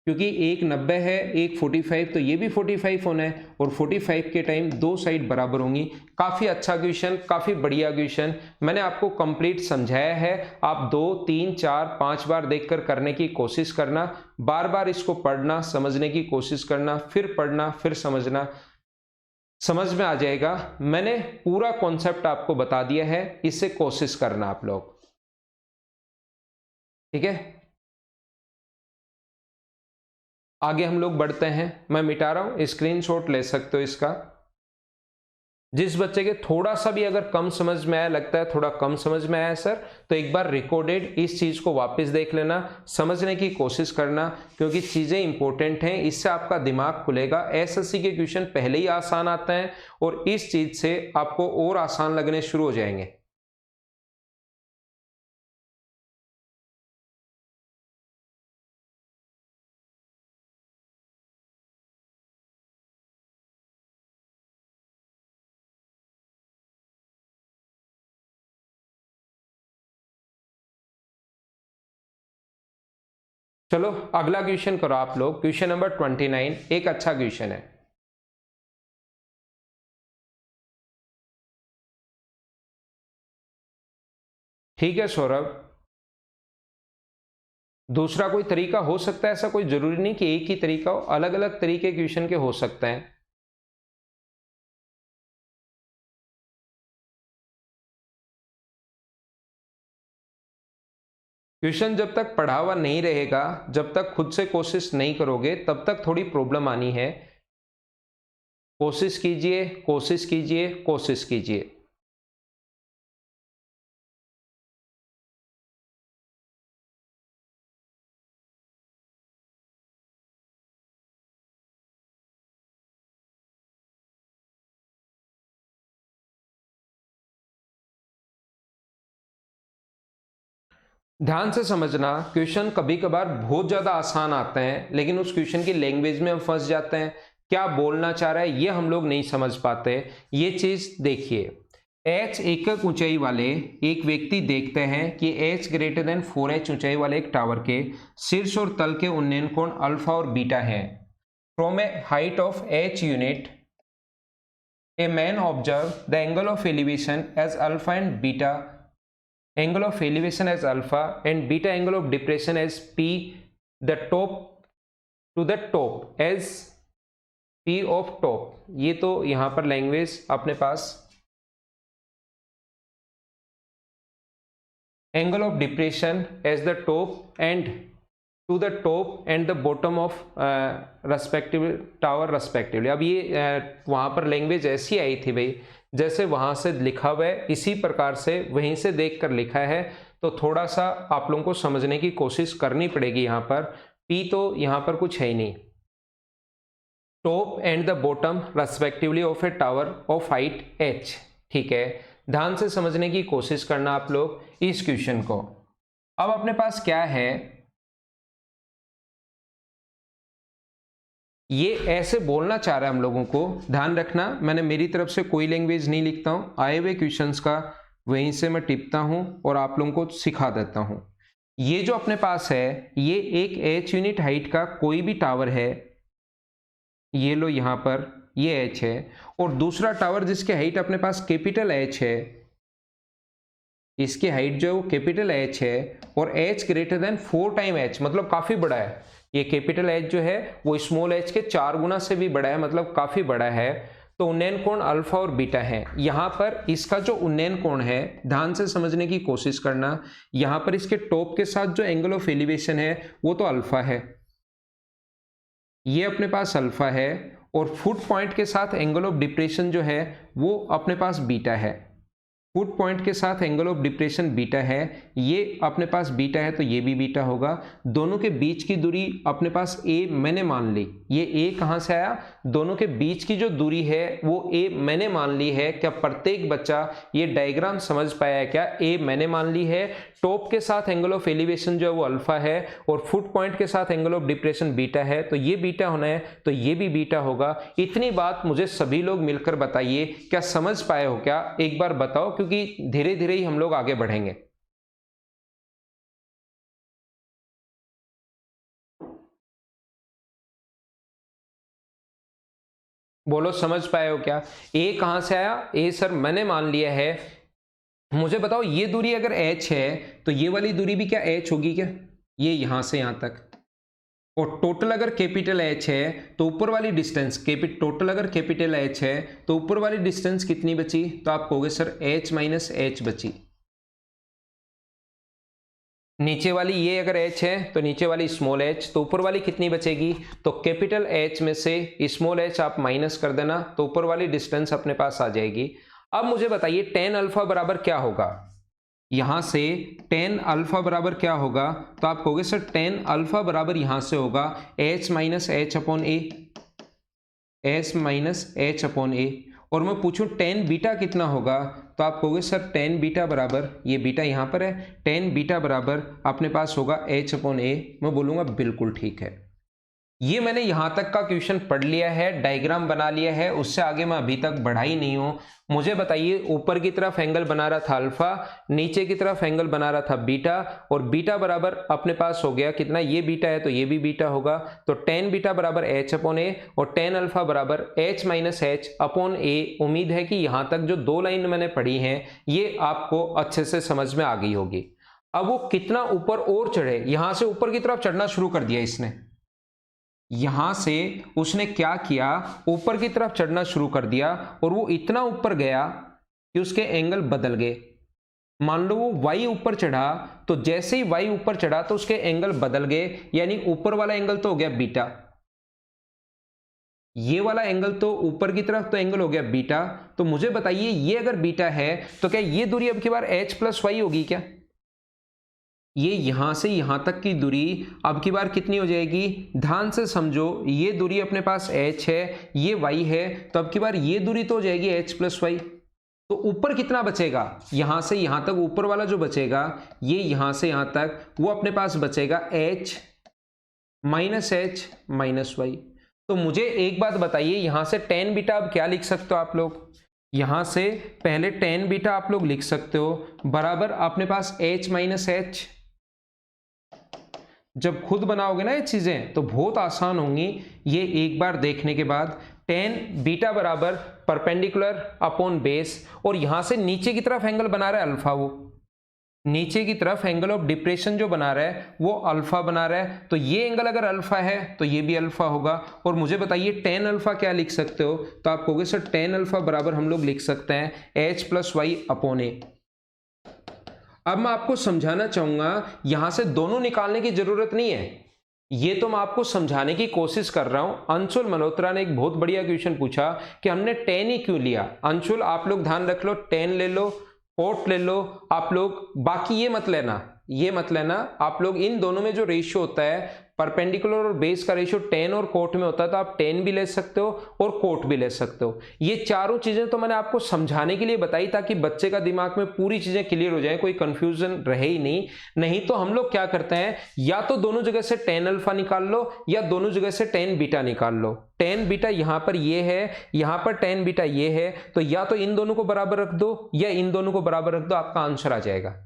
क्योंकि एक 90 है एक 45, तो ये भी 45 होना है, और 45 के टाइम दो साइड बराबर होंगी। काफी अच्छा क्वेश्चन, काफी बढ़िया क्वेश्चन, मैंने आपको कंप्लीट समझाया है। आप 2 3 4 5 बार देखकर करने की कोशिश करना, बार बार इसको पढ़ना, समझने की कोशिश करना, फिर पढ़ना, फिर समझना, समझ में आ जाएगा। मैंने पूरा कॉन्सेप्ट आपको बता दिया है, इससे कोशिश करना आप लोग, ठीक है। आगे हम लोग बढ़ते हैं, मैं मिटा रहा हूं, स्क्रीनशॉट ले सकते हो इसका। जिस बच्चे के थोड़ा सा भी अगर कम समझ में आया, लगता है थोड़ा कम समझ में आया सर, तो एक बार रिकॉर्डेड इस चीज को वापस देख लेना, समझने की कोशिश करना, क्योंकि चीजें इंपॉर्टेंट हैं, इससे आपका दिमाग खुलेगा। एसएससी के क्वेश्चन पहले ही आसान आते हैं और इस चीज से आपको और आसान लगने शुरू हो जाएंगे। चलो अगला क्वेश्चन करो आप लोग, क्वेश्चन नंबर 29, एक अच्छा क्वेश्चन है। ठीक है सौरभ, दूसरा कोई तरीका हो सकता है, ऐसा कोई जरूरी नहीं कि एक ही तरीका हो, अलग अलग तरीके क्वेश्चन के हो सकते हैं। क्वेश्चन जब तक पढ़ा हुआ नहीं रहेगा, जब तक खुद से कोशिश नहीं करोगे, तब तक थोड़ी प्रॉब्लम आनी है। कोशिश कीजिए, कोशिश कीजिए, कोशिश कीजिए। ध्यान से समझना, क्वेश्चन कभी कभार बहुत ज्यादा आसान आते हैं, लेकिन उस क्वेश्चन की लैंग्वेज में हम फंस जाते हैं, क्या बोलना चाह रहा है ये हम लोग नहीं समझ पाते। ये चीज देखिए, h एकक ऊंचाई वाले एक व्यक्ति देखते हैं कि h ग्रेटर देन 4h ऊंचाई वाले एक टावर के शीर्ष और तल के उन्नयन कोण अल्फा और बीटा है। From A height of h unit a man observe the angle of elevation as alpha and beta, angle of elevation as alpha and beta angle of depression as p, the top to the top as p of top। ये तो यहां पर language अपने पास, angle of depression as the top and to the top and the bottom of respective tower respectively। अब ये वहां पर language ऐसी आई थी भाई, जैसे वहां से लिखा हुआ है इसी प्रकार से वहीं से देखकर लिखा है, तो थोड़ा सा आप लोगों को समझने की कोशिश करनी पड़ेगी। यहाँ पर पी तो यहाँ पर कुछ है ही नहीं, top and the bottom respectively of A tower of height h। ठीक है, ध्यान से समझने की कोशिश करना आप लोग इस क्वेश्चन को। अब अपने पास क्या है, ये ऐसे बोलना चाह रहा है हम लोगों को, ध्यान रखना, मैंने मेरी तरफ से कोई लैंग्वेज नहीं लिखता हूं, आए हुए क्वेश्चंस का वहीं से मैं टिपता हूं और आप लोगों को सिखा देता हूं। ये जो अपने पास है, ये एक h यूनिट हाइट का कोई भी टावर है, ये लो यहां पर ये h है, और दूसरा टावर जिसकी हाइट अपने पास कैपिटल H है, इसकी हाइट जो है वो कैपिटल H है, और h greater than 4 time h, मतलब काफी बड़ा है। ये कैपिटल H जो है वो स्मॉल h के 4 गुना से भी बड़ा है, मतलब काफी बड़ा है। तो उन्नयन कोण अल्फा और बीटा है। यहां पर इसका जो उन्नयन कोण है, ध्यान से समझने की कोशिश करना, यहां पर इसके टॉप के साथ जो एंगल ऑफ एलिवेशन है वो तो अल्फा है, ये अपने पास अल्फा है, और फुट पॉइंट के साथ एंगल ऑफ डिप्रेशन जो है वो अपने पास बीटा है। फुट पॉइंट के साथ एंगल ऑफ डिप्रेशन बीटा है, ये अपने पास बीटा है तो ये भी बीटा होगा। दोनों के बीच की दूरी अपने पास ए मैंने मान ली, ये ए कहाँ से आया, दोनों के बीच की जो दूरी है वो ए मैंने मान ली है। क्या प्रत्येक बच्चा ये डायग्राम समझ पाया है? क्या ए मैंने मान ली है, टॉप के साथ एंगल ऑफ एलिवेशन जो है वो अल्फा है और फुट पॉइंट के साथ एंगल ऑफ डिप्रेशन बीटा है, तो ये बीटा होना है तो ये भी बीटा होगा। इतनी बात मुझे सभी लोग मिलकर बताइए, क्या समझ पाए हो? क्या एक बार बताओ, क्योंकि धीरे धीरे ही हम लोग आगे बढ़ेंगे। बोलो समझ पाए हो क्या? ए कहां से आया? ए सर मैंने मान लिया है। मुझे बताओ ये दूरी अगर h है तो ये वाली दूरी भी क्या h होगी क्या? ये यहां से यहां तक, और टोटल अगर कैपिटल H है तो ऊपर वाली डिस्टेंस टोटल अगर कैपिटल H है तो ऊपर वाली डिस्टेंस कितनी बची? तो आप कहोगे सर h माइनस एच बची। नीचे वाली ये अगर h है तो नीचे वाली स्मॉल h, तो ऊपर वाली कितनी बचेगी? तो कैपिटल H में से स्मॉल h आप माइनस कर देना तो ऊपर वाली डिस्टेंस अपने पास आ जाएगी। अब मुझे बताइए टेन अल्फा बराबर क्या होगा? यहां से टेन अल्फा बराबर क्या होगा? तो आप कहोगे सर टेन अल्फा बराबर यहां से होगा h माइनस एच अपॉन ए, एच माइनस एच अपॉन ए। और मैं पूछूं टेन बीटा कितना होगा? तो आप कहोगे सर टेन बीटा बराबर, ये बीटा यहां पर है, टेन बीटा बराबर अपने पास होगा h अपॉन ए। मैं बोलूंगा बिल्कुल ठीक है। ये मैंने यहां तक का क्वेश्चन पढ़ लिया है, डायग्राम बना लिया है, उससे आगे मैं अभी तक बढ़ा ही नहीं हूं। मुझे बताइए ऊपर की तरफ एंगल बना रहा था अल्फा, नीचे की तरफ एंगल बना रहा था बीटा, और बीटा बराबर अपने पास हो गया कितना? ये बीटा है तो ये भी बीटा होगा। तो टेन बीटा बराबर h अपॉन ए और टेन अल्फा बराबर h माइनस एच अपॉन ए। उम्मीद है कि यहां तक जो दो लाइन मैंने पढ़ी हैं ये आपको अच्छे से समझ में आ गई होगी। अब वो कितना ऊपर और चढ़े, यहां से ऊपर की तरफ चढ़ना शुरू कर दिया इसने, यहां से उसने क्या किया, ऊपर की तरफ चढ़ना शुरू कर दिया और वो इतना ऊपर गया कि उसके एंगल बदल गए। मान लो वो y ऊपर चढ़ा, तो जैसे ही y ऊपर चढ़ा तो उसके एंगल बदल गए, यानी ऊपर वाला एंगल तो हो गया बीटा, ये वाला एंगल तो ऊपर की तरफ तो एंगल हो गया बीटा। तो मुझे बताइए ये अगर बीटा है तो क्या ये दूरी अब की बार h प्लस वाई होगी क्या? ये यहां से यहां तक की दूरी अब की बार कितनी हो जाएगी? ध्यान से समझो, ये दूरी अपने पास h है, ये y है, तो अब की बार ये दूरी तो हो जाएगी h प्लस वाई। तो ऊपर कितना बचेगा? यहां से यहां तक ऊपर वाला जो बचेगा, ये यहां से यहां तक, वो अपने पास बचेगा h minus H minus Y. तो मुझे एक बात बताइए, यहां से टेन बीटा अब क्या लिख सकते हो आप लोग? यहां से पहले टेन बीटा आप लोग लिख सकते हो बराबर अपने पास h माइनस एच। जब खुद बनाओगे ना ये चीजें तो बहुत आसान होंगी, ये एक बार देखने के बाद। टेन बीटा बराबर परपेंडिकुलर अपॉन बेस, और यहां से नीचे की तरफ एंगल बना रहा है अल्फा, वो नीचे की तरफ एंगल ऑफ डिप्रेशन जो बना रहा है वो अल्फा बना रहा है, तो ये एंगल अगर अल्फा है तो ये भी अल्फा होगा। और मुझे बताइए टेन अल्फा क्या लिख सकते हो? तो आप कहोगे सर टेन अल्फा बराबर हम लोग लिख सकते हैं h प्लस वाई अपॉन ए। अब मैं आपको समझाना चाहूंगा, यहां से दोनों निकालने की जरूरत नहीं है, ये तो मैं आपको समझाने की कोशिश कर रहा हूं। अंशुल मल्होत्रा ने एक बहुत बढ़िया क्वेश्चन पूछा कि हमने टेन ही क्यों लिया। अंशुल आप लोग ध्यान रख लो, टेन ले लो, कोट ले लो आप लोग, बाकी ये मत लेना, ये मत लेना। आप लोग इन दोनों में जो रेशियो होता है परपेंडिकुलर और बेस का रेशियो टेन और कोट में होता है, तो आप टेन भी ले सकते हो और कोट भी ले सकते हो। ये चारों चीजें तो मैंने आपको समझाने के लिए बताई ताकि बच्चे का दिमाग में पूरी चीजें क्लियर हो जाए, कोई कंफ्यूजन रहे ही नहीं। नहीं तो हम लोग क्या करते हैं, या तो दोनों जगह से टेन अल्फा निकाल लो या दोनों जगह से टेन बीटा निकाल लो। टेन बीटा यहां पर ये है, यहां पर टेन बीटा ये है, तो या तो इन दोनों को बराबर रख दो या इन दोनों को बराबर रख दो, आपका आंसर आ जाएगा।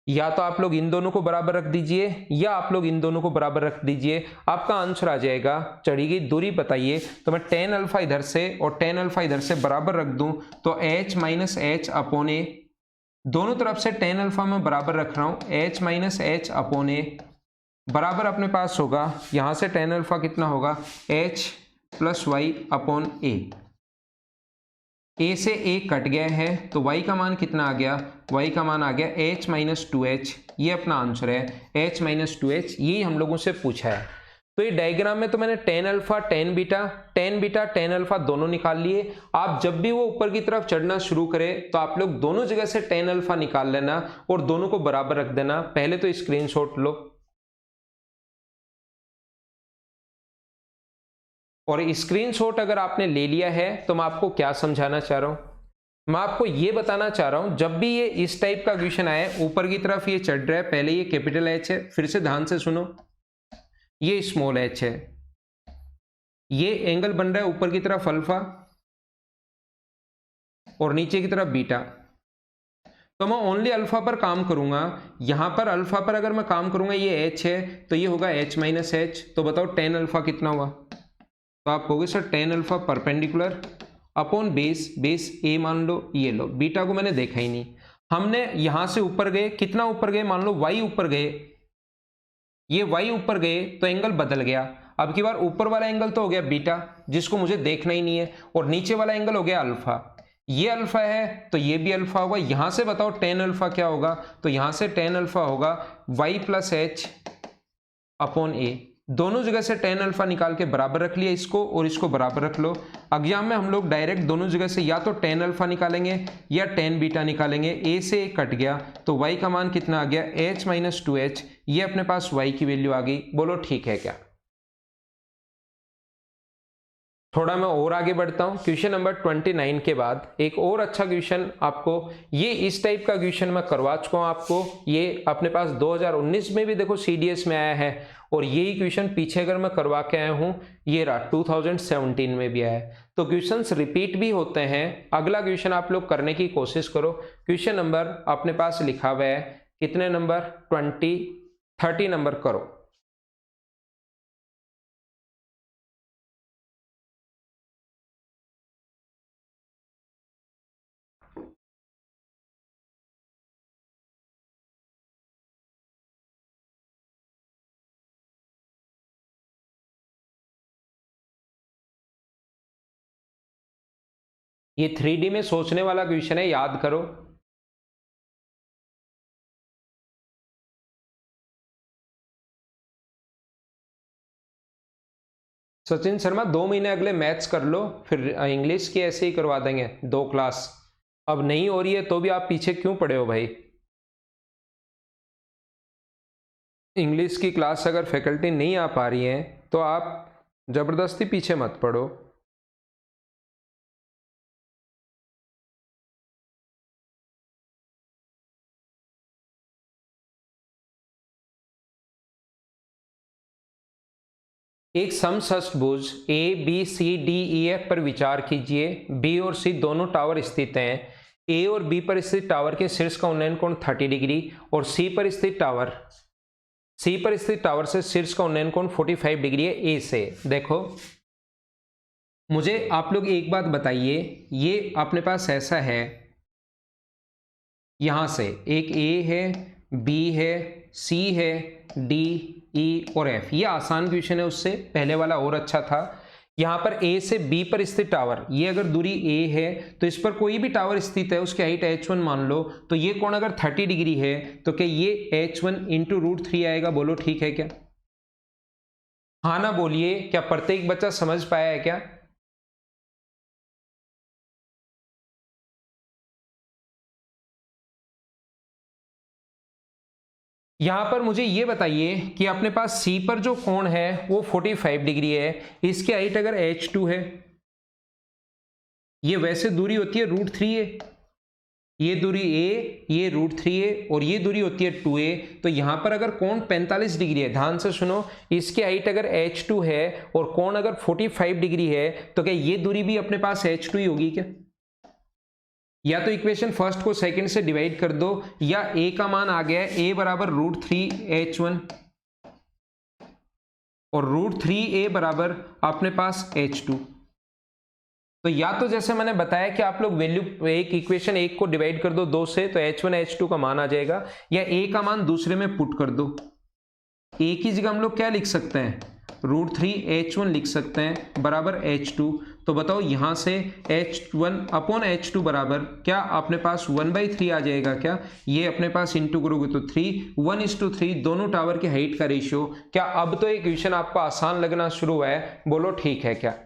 या तो आप लोग इन दोनों को बराबर रख दीजिए या आप लोग इन दोनों को बराबर रख दीजिए, आपका आंसर आ जाएगा। चढ़ी गई दूरी बताइए, तो मैं टेन अल्फा इधर से और टेन अल्फा इधर से बराबर रख दूं तो h माइनस एच अपॉन ए, दोनों तरफ से टेन अल्फा में बराबर रख रहा हूं, h माइनस एच अपॉन ए बराबर अपने पास होगा, यहां से टेन अल्फा कितना होगा, h प्लस वाई अपॉन ए से ए कट गया है तो y का मान कितना आ गया, y का मान आ गया h माइनस टू एच। ये अपना आंसर है h माइनस टू एच, ये हम लोगों से पूछा है। तो ये डायग्राम में तो मैंने tan alpha tan beta tan alpha दोनों निकाल लिए। आप जब भी वो ऊपर की तरफ चढ़ना शुरू करे तो आप लोग दोनों जगह से टेन अल्फा निकाल लेना और दोनों को बराबर रख देना। पहले तो स्क्रीनशॉट लो, और स्क्रीनशॉट अगर आपने ले लिया है तो मैं आपको क्या समझाना चाह रहा हूं, मैं आपको ये बताना चाह रहा हूं, जब भी ये इस टाइप का क्वेश्चन आए, ऊपर की तरफ ये चढ़ रहा है, पहले ये कैपिटल एच है, फिर से ध्यान से सुनो, ये स्मॉल एच है, ये एंगल बन रहा है ऊपर की तरफ अल्फा और नीचे की तरफ बीटा। तो मैं ओनली अल्फा पर काम करूंगा। यहां पर अल्फा पर अगर मैं काम करूंगा, ये एच है तो ये होगा एच माइनस एच। तो बताओ टेन अल्फा कितना हुआ? तो आप कहोगे sir tan alpha perpendicular upon base A मान लो, ये लो, बीटा को मैंने देखा ही नहीं। हमने यहां से ऊपर गए, कितना ऊपर गए? मान लो वाई ऊपर गए, ये वाई ऊपर गए तो एंगल बदल गया। अब की बार ऊपर वाला एंगल तो हो गया बीटा, जिसको मुझे देखना ही नहीं है, और नीचे वाला एंगल हो गया अल्फा। ये अल्फा है तो ये भी अल्फा होगा। यहां से बताओ टेन अल्फा क्या होगा? तो यहां से टेन अल्फा होगा वाई प्लस एच अपॉन ए। दोनों जगह से टेन अल्फा निकाल के बराबर रख लिया, इसको और इसको बराबर रख लो। एग्जाम में हम लोग डायरेक्ट दोनों जगह से या तो टेन अल्फा निकालेंगे या टेन बीटा निकालेंगे। ए से ए कट गया तो y का मान कितना आ गया? h minus two H. ये अपने पास y की वैल्यू आ गई। बोलो ठीक है क्या? थोड़ा मैं और आगे बढ़ता हूं। क्वेश्चन नंबर 29 के बाद एक और अच्छा क्वेश्चन आपको, ये इस टाइप का क्वेश्चन मैं करवा चुका हूं आपको। ये अपने पास 2019 में भी देखो CDS में आया है, और यही क्वेश्चन पीछे अगर मैं करवा के आया हूं, ये रहा 2017 में भी आया है। तो क्वेश्चंस रिपीट भी होते हैं। अगला क्वेश्चन आप लोग करने की कोशिश करो। क्वेश्चन नंबर अपने पास लिखा हुआ है कितने नंबर? 30 नंबर करो। ये 3D में सोचने वाला क्वेश्चन है, याद करो। सचिन शर्मा 2 महीने अगले मैथ्स कर लो, फिर इंग्लिश की ऐसे ही करवा देंगे 2 क्लास। अब नहीं हो रही है तो भी आप पीछे क्यों पड़े हो भाई? इंग्लिश की क्लास अगर फैकल्टी नहीं आ पा रही है तो आप जबरदस्ती पीछे मत पड़ो। एक समषष्ठभुज ABCDEF पर विचार कीजिए। बी और सी दोनों टावर स्थित हैं। ए और बी पर स्थित टावर के शीर्ष का उन्नयन कोण 30 डिग्री और सी पर स्थित टावर से शीर्ष का उन्नयन कोण 45 डिग्री है ए से। देखो मुझे आप लोग एक बात बताइए, ये अपने पास ऐसा है, यहां से एक ए है, बी है, सी है, डी, ई और एफ। ये आसान क्वेश्चन है, उससे पहले वाला और अच्छा था। यहां पर ए से बी पर स्थित टावर, ये अगर दूरी ए है तो इस पर कोई भी टावर स्थित है, उसकी हाइट h1 मान लो, तो ये कोण अगर 30 डिग्री है तो क्या ये h1 इंटू √3 आएगा? बोलो ठीक है क्या? हाँ ना बोलिए। क्या प्रत्येक बच्चा समझ पाया है क्या? यहां पर मुझे ये बताइए कि अपने पास सी पर जो कोण है वो 45 डिग्री है, इसकी हाइट अगर h2 है, ये वैसे दूरी होती है √3a, ये दूरी a, ये √3a और ये दूरी होती है 2a। तो यहां पर अगर कोण 45 डिग्री है, ध्यान से सुनो, इसकी हाइट अगर h2 है और कोण अगर 45 डिग्री है, तो क्या ये दूरी भी अपने पास h2 ही होगी क्या? या तो इक्वेशन फर्स्ट को सेकंड से डिवाइड कर दो, या a का मान आ गया है a बराबर √3h1 और √3a बराबर अपने पास h2। तो या तो जैसे मैंने बताया कि आप लोग वैल्यू एक इक्वेशन एक को डिवाइड कर दो 2 से, तो h1 h2 का मान आ जाएगा, या a का मान दूसरे में पुट कर दो। a की जगह हम लोग क्या लिख सकते हैं? √3 H1 लिख सकते हैं बराबर H2। तो बताओ यहाँ से H1 अपॉन H2 बराबर क्या अपने पास 1/3 आ जाएगा क्या? ये अपने पास इंटू करोगे तो 3, 1:3 दोनों टावर के हाइट का रेशियो। क्या अब तो ये क्वेश्चन आपको आसान लगना शुरू हुआ है? बोलो ठीक है क्या?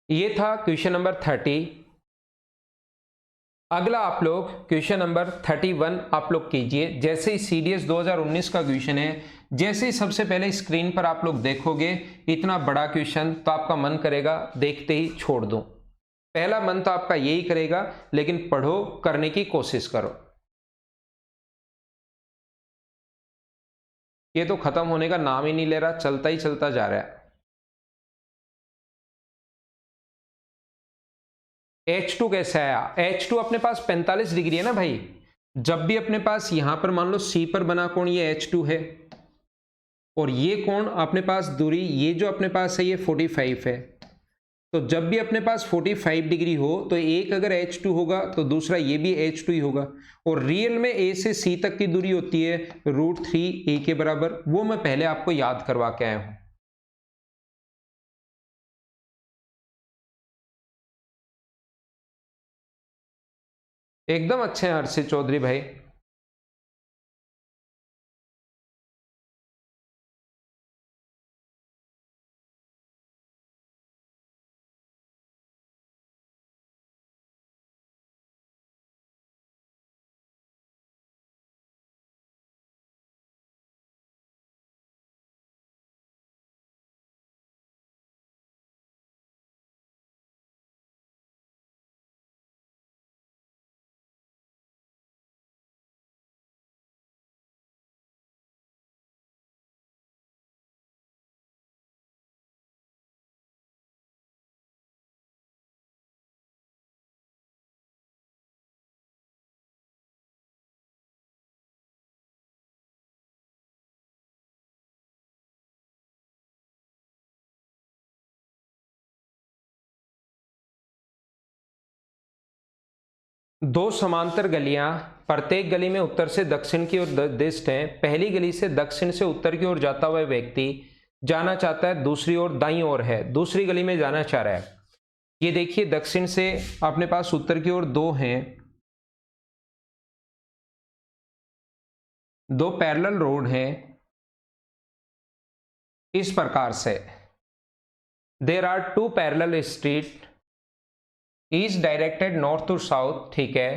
ये था क्वेश्चन नंबर 30। अगला आप लोग क्वेश्चन नंबर 31 आप लोग कीजिए। जैसे ही CDS 2019 का क्वेश्चन है, जैसे ही सबसे पहले स्क्रीन पर आप लोग देखोगे इतना बड़ा क्वेश्चन तो आपका मन करेगा देखते ही छोड़ दूं। पहला मन तो आपका यही करेगा, लेकिन पढ़ो, करने की कोशिश करो। ये तो खत्म होने का नाम ही नहीं ले रहा, चलता ही चलता जा रहा है। H2 कैसे आया? H2 अपने पास 45 डिग्री है ना भाई। जब भी अपने पास यहां पर मान लो C पर बना कोण ये H2 है, और ये कोण अपने पास दूरी ये जो अपने पास है ये 45 है। तो जब भी अपने पास 45 डिग्री हो तो एक अगर H2 होगा तो दूसरा ये भी H2 ही होगा। और रियल में A से C तक की दूरी होती है √3 A के बराबर। वो मैं पहले आपको याद करवा के आया हूं। एकदम अच्छे हैं हर्षित चौधरी भाई। दो समांतर गलियां, प्रत्येक गली में उत्तर से दक्षिण की ओर दिष्ट हैं। पहली गली से दक्षिण से उत्तर की ओर जाता हुआ व्यक्ति जाना चाहता है, दूसरी ओर दाईं ओर है, दूसरी गली में जाना चाह रहा है। ये देखिए दक्षिण से अपने पास उत्तर की ओर दो हैं, दो पैरेलल रोड हैं इस प्रकार से। There are two parallel street is directed north to south. ठीक है,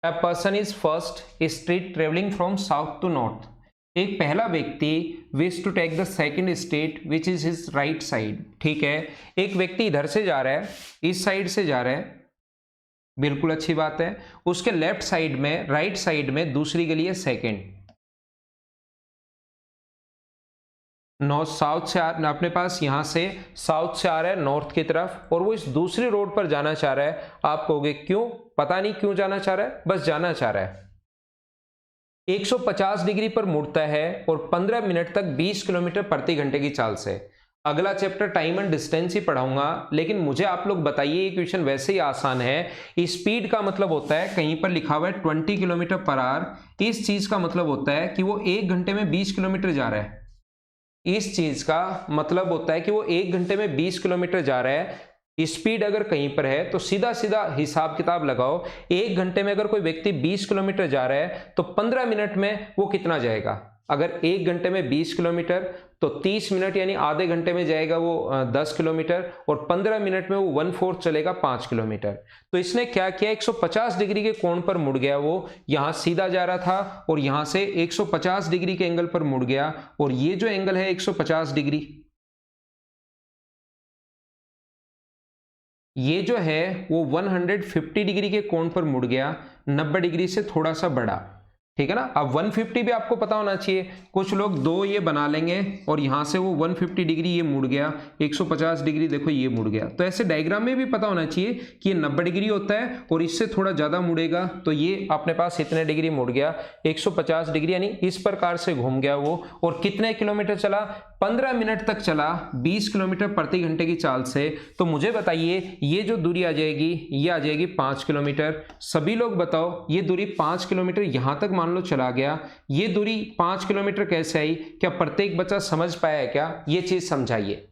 a person is first street travelling from south to north. एक पहला व्यक्ति wish to take the second street which is his right side. ठीक है, एक व्यक्ति इधर से जा रहा है, इस साइड से जा रहा है, बिल्कुल अच्छी बात है। उसके लेफ्ट साइड में, राइट साइड में दूसरी गली है सेकंड। नॉर्थ साउथ से अपने पास यहां से साउथ से आ रहा है नॉर्थ की तरफ, और वो इस दूसरी रोड पर जाना चाह रहा है। आप कहोगे क्यों? पता नहीं क्यों जाना चाह रहा है, बस जाना चाह रहा है। 150 डिग्री पर मुड़ता है और 15 मिनट तक 20 किलोमीटर प्रति घंटे की चाल से। अगला चैप्टर टाइम एंड डिस्टेंस ही पढ़ाऊंगा, लेकिन मुझे आप लोग बताइए, ये क्वेश्चन वैसे ही आसान है। स्पीड का मतलब होता है, कहीं पर लिखा हुआ है 20 किलोमीटर पर आवर। इस चीज का मतलब होता है कि वो 1 घंटे में 20 किलोमीटर जा रहा है। इस चीज का मतलब होता है कि वो 1 घंटे में 20 किलोमीटर जा रहा है। स्पीड अगर कहीं पर है तो सीधा सीधा हिसाब किताब लगाओ। 1 घंटे में अगर कोई व्यक्ति 20 किलोमीटर जा रहा है तो 15 मिनट में वो कितना जाएगा? अगर 1 घंटे में 20 किलोमीटर तो 30 मिनट यानी आधे घंटे में जाएगा वो 10 किलोमीटर, और 15 मिनट में वो 1/4 चलेगा 5 किलोमीटर। तो इसने क्या किया, 150 डिग्री के कोण पर मुड़ गया। वो यहां सीधा जा रहा था और यहां से 150 डिग्री के एंगल पर मुड़ गया, और ये जो एंगल है 150 डिग्री, ये जो है वो 150 डिग्री के कोण पर मुड़ गया, 90 डिग्री से थोड़ा सा बड़ा। ठीक है ना? अब 150 भी आपको पता होना चाहिए। कुछ लोग दो ये बना लेंगे और यहां से वो 150 डिग्री ये मुड़ गया, 150 डिग्री देखो ये मुड़ गया। तो ऐसे डायग्राम में भी पता होना चाहिए कि ये 90 डिग्री होता है और इससे थोड़ा ज्यादा मुड़ेगा, तो ये अपने पास इतने डिग्री मुड़ गया, 150 डिग्री, यानी इस प्रकार से घूम गया वो। और कितने किलोमीटर चला? 15 मिनट तक चला 20 किलोमीटर प्रति घंटे की चाल से, तो मुझे बताइए ये जो दूरी आ जाएगी ये आ जाएगी 5 किलोमीटर। सभी लोग बताओ ये दूरी 5 किलोमीटर यहां तक मान लो चला गया, ये दूरी 5 किलोमीटर कैसे आई? क्या प्रत्येक बच्चा समझ पाया है क्या? ये चीज समझाइए।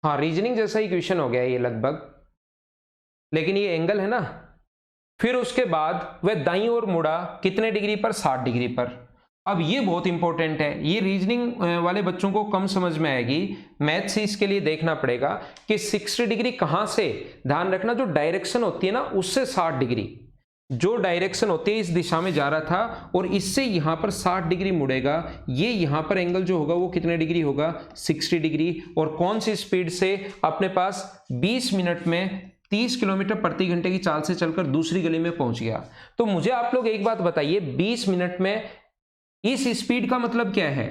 हाँ, रीजनिंग जैसा ही क्वेश्चन हो गया ये लगभग, लेकिन ये एंगल है ना। फिर उसके बाद वह दाईं ओर मुड़ा कितने डिग्री पर? 60 डिग्री पर। अब ये बहुत इंपॉर्टेंट है, ये रीजनिंग वाले बच्चों को कम समझ में आएगी, मैथ से इसके लिए देखना पड़ेगा कि 60 डिग्री कहां से। ध्यान रखना जो डायरेक्शन होती है ना उससे 60 डिग्री, जो डायरेक्शन होती है इस दिशा में जा रहा था और इससे यहां पर 60 डिग्री मुड़ेगा, ये यहां पर एंगल जो होगा वो कितने डिग्री होगा? 60 डिग्री। और कौन सी स्पीड से? अपने पास 20 मिनट में 30 किलोमीटर प्रति घंटे की चाल से चलकर दूसरी गली में पहुंच गया। तो मुझे आप लोग एक बात बताइए, 20 मिनट में इस स्पीड का मतलब क्या है?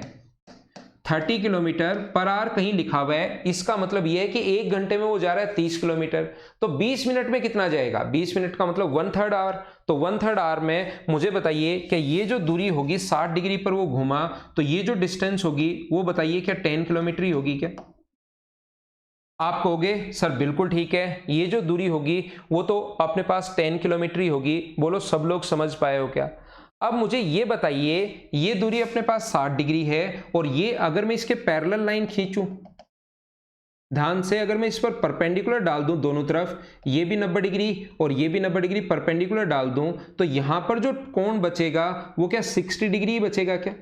30 किलोमीटर पर आवर कहीं लिखा हुआ है, इसका मतलब यह है कि 1 घंटे में वो जा रहा है 30 किलोमीटर। तो 20 मिनट में कितना जाएगा? 20 मिनट का मतलब 1/3 आवर। तो 1/3 आवर में मुझे बताइए कि ये जो दूरी होगी 60 डिग्री पर वो घूमा, तो ये जो डिस्टेंस होगी वो बताइए क्या 10 किलोमीटर ही होगी क्या? आप कहोगे सर बिल्कुल ठीक है, ये जो दूरी होगी वो तो अपने पास 10 किलोमीटर ही होगी। बोलो सब लोग समझ पाए हो क्या? अब मुझे ये बताइए, ये दूरी अपने पास 60 डिग्री है और ये अगर मैं इसके पैरेलल लाइन खींचूं, ध्यान से अगर मैं इस पर परपेंडिकुलर डाल दूं दोनों तरफ, ये भी 90 डिग्री और ये भी 90 डिग्री परपेंडिकुलर डाल दूं, तो यहां पर जो कोण बचेगा वो क्या 60 डिग्री ही बचेगा क्या?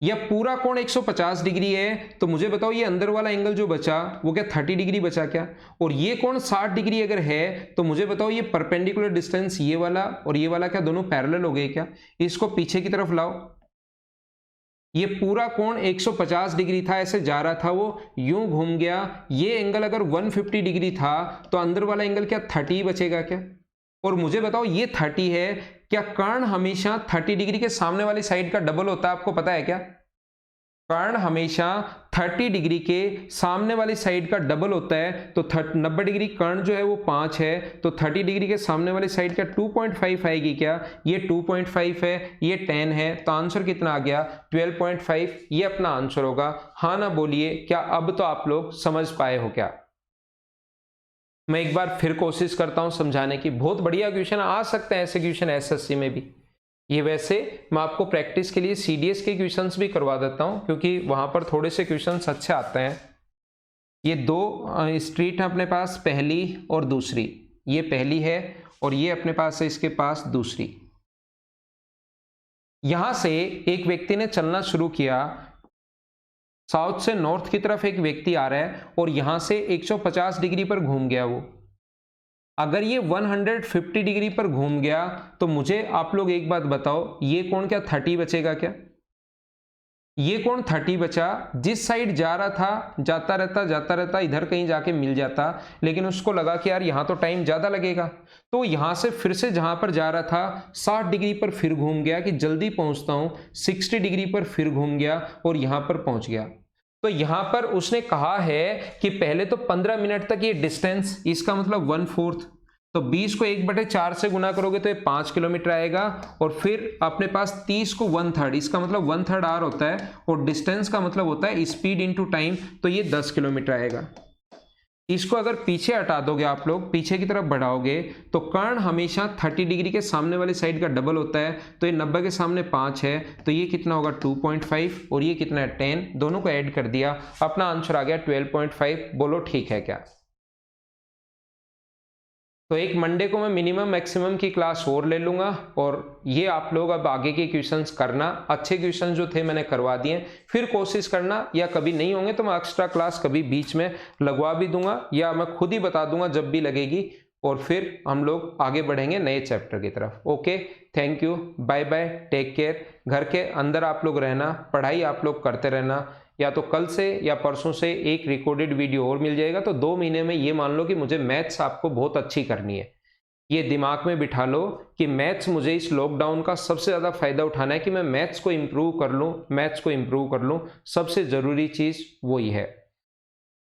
या पूरा कोण 150 डिग्री है? तो मुझे बताओ ये अंदर वाला एंगल जो बचा वो क्या 30 डिग्री बचा क्या? और ये कोण 60 डिग्री अगर है तो मुझे बताओ ये परपेंडिकुलर डिस्टेंस ये वाला और ये वाला क्या दोनों पैरेलल हो गए क्या? इसको पीछे की तरफ लाओ, ये पूरा कोण 150 डिग्री था, ऐसे जा रहा था वो, यूं घूम गया। ये एंगल अगर 150 डिग्री था तो अंदर वाला एंगल क्या 30 बचेगा क्या? और मुझे बताओ ये 30 है, क्या कर्ण हमेशा 30 डिग्री के सामने वाली साइड का डबल होता है? आपको पता है क्या? कर्ण हमेशा 30 डिग्री के सामने वाली साइड का डबल होता है। तो 90 डिग्री कर्ण जो है वो 5 है, तो 30 डिग्री के सामने वाली साइड का 2.5 आएगी क्या? ये 2.5 है, ये 10 है, तो आंसर कितना आ गया? 12.5। ये अपना आंसर होगा। हाँ ना बोलिए, क्या अब तो आप लोग समझ पाए हो क्या? मैं एक बार फिर कोशिश करता हूं समझाने की। बहुत बढ़िया क्वेश्चन आ सकते हैं ऐसे क्वेश्चन एसएससी में भी। ये वैसे मैं आपको प्रैक्टिस के लिए सीडीएस के क्वेश्चंस भी करवा देता हूं क्योंकि वहां पर थोड़े से क्वेश्चंस अच्छे आते हैं। ये दो स्ट्रीट है अपने पास, पहली और दूसरी। ये पहली है और ये अपने पास है इसके पास दूसरी। यहां से एक व्यक्ति ने चलना शुरू किया, साउथ से नॉर्थ की तरफ एक व्यक्ति आ रहा है और यहां से 150 डिग्री पर घूम गया वो। अगर ये 150 डिग्री पर घूम गया तो मुझे आप लोग एक बात बताओ, ये कोण क्या 30 बचेगा क्या? ये कोण 30 बचा। जिस साइड जा रहा था जाता रहता इधर कहीं जाके मिल जाता, लेकिन उसको लगा कि यार यहां तो टाइम ज्यादा लगेगा, तो यहां से फिर से जहां पर जा रहा था 60 डिग्री पर फिर घूम गया कि जल्दी पहुंचता हूं, 60 डिग्री पर फिर घूम गया और यहां पर पहुंच गया। तो यहां पर उसने कहा है कि पहले तो 15 मिनट तक ये डिस्टेंस, इसका मतलब 1/4, तो 20 को 1/4 से गुना करोगे तो ये 5 किलोमीटर आएगा। और फिर अपने पास 30 को 1/3, इसका मतलब 1/3 आवर होता है और डिस्टेंस का मतलब होता है स्पीड इनटू टाइम, तो ये 10 किलोमीटर आएगा। इसको अगर पीछे हटा दोगे आप लोग, पीछे की तरफ बढ़ाओगे, तो कर्ण हमेशा 30 डिग्री के सामने वाली साइड का डबल होता है, तो ये 90 के सामने 5 है, तो ये कितना होगा 2.5 और ये कितना है 10, दोनों को ऐड कर दिया, अपना आंसर आ गया 12.5। बोलो ठीक है क्या? तो एक मंडे को मैं मिनिमम मैक्सिमम की क्लास और ले लूंगा और ये आप लोग अब आगे के क्वेश्चंस करना। अच्छे क्वेश्चन जो थे मैंने करवा दिए, फिर कोशिश करना, या कभी नहीं होंगे तो मैं एक्स्ट्रा क्लास कभी बीच में लगवा भी दूंगा या मैं खुद ही बता दूंगा जब भी लगेगी, और फिर हम लोग आगे बढ़ेंगे नए चैप्टर की तरफ। Okay, thank you, bye bye, take care. घर के अंदर आप लोग रहना, पढ़ाई आप लोग करते रहना। या तो कल से या परसों से एक रिकॉर्डेड वीडियो और मिल जाएगा, तो 2 महीने में ये मान लो कि मुझे मैथ्स आपको बहुत अच्छी करनी है। ये दिमाग में बिठा लो कि मैथ्स मुझे इस लॉकडाउन का सबसे ज़्यादा फायदा उठाना है कि मैं मैथ्स को इम्प्रूव कर लूँ, सबसे ज़रूरी चीज़ वही है।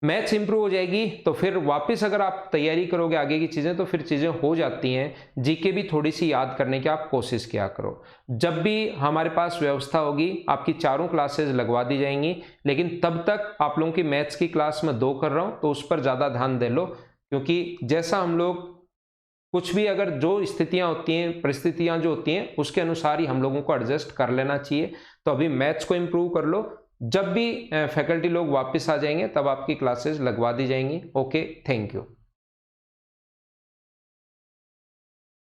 मैथ्स इंप्रूव हो जाएगी तो फिर वापस अगर आप तैयारी करोगे आगे की चीज़ें तो फिर चीज़ें हो जाती हैं। जीके भी थोड़ी सी याद करने की आप कोशिश किया करो। जब भी हमारे पास व्यवस्था होगी आपकी चारों क्लासेस लगवा दी जाएंगी, लेकिन तब तक आप लोगों की मैथ्स की क्लास में 2 कर रहा हूँ तो उस पर ज़्यादा ध्यान दे लो, क्योंकि जैसा हम लोग कुछ भी अगर जो स्थितियां होती हैं, परिस्थितियां जो होती हैं, उसके अनुसार ही हम लोगों को एडजस्ट कर लेना चाहिए। तो अभी मैथ्स को इम्प्रूव कर लो, जब भी फैकल्टी लोग वापस आ जाएंगे तब आपकी क्लासेस लगवा दी जाएंगी। Okay, thank you.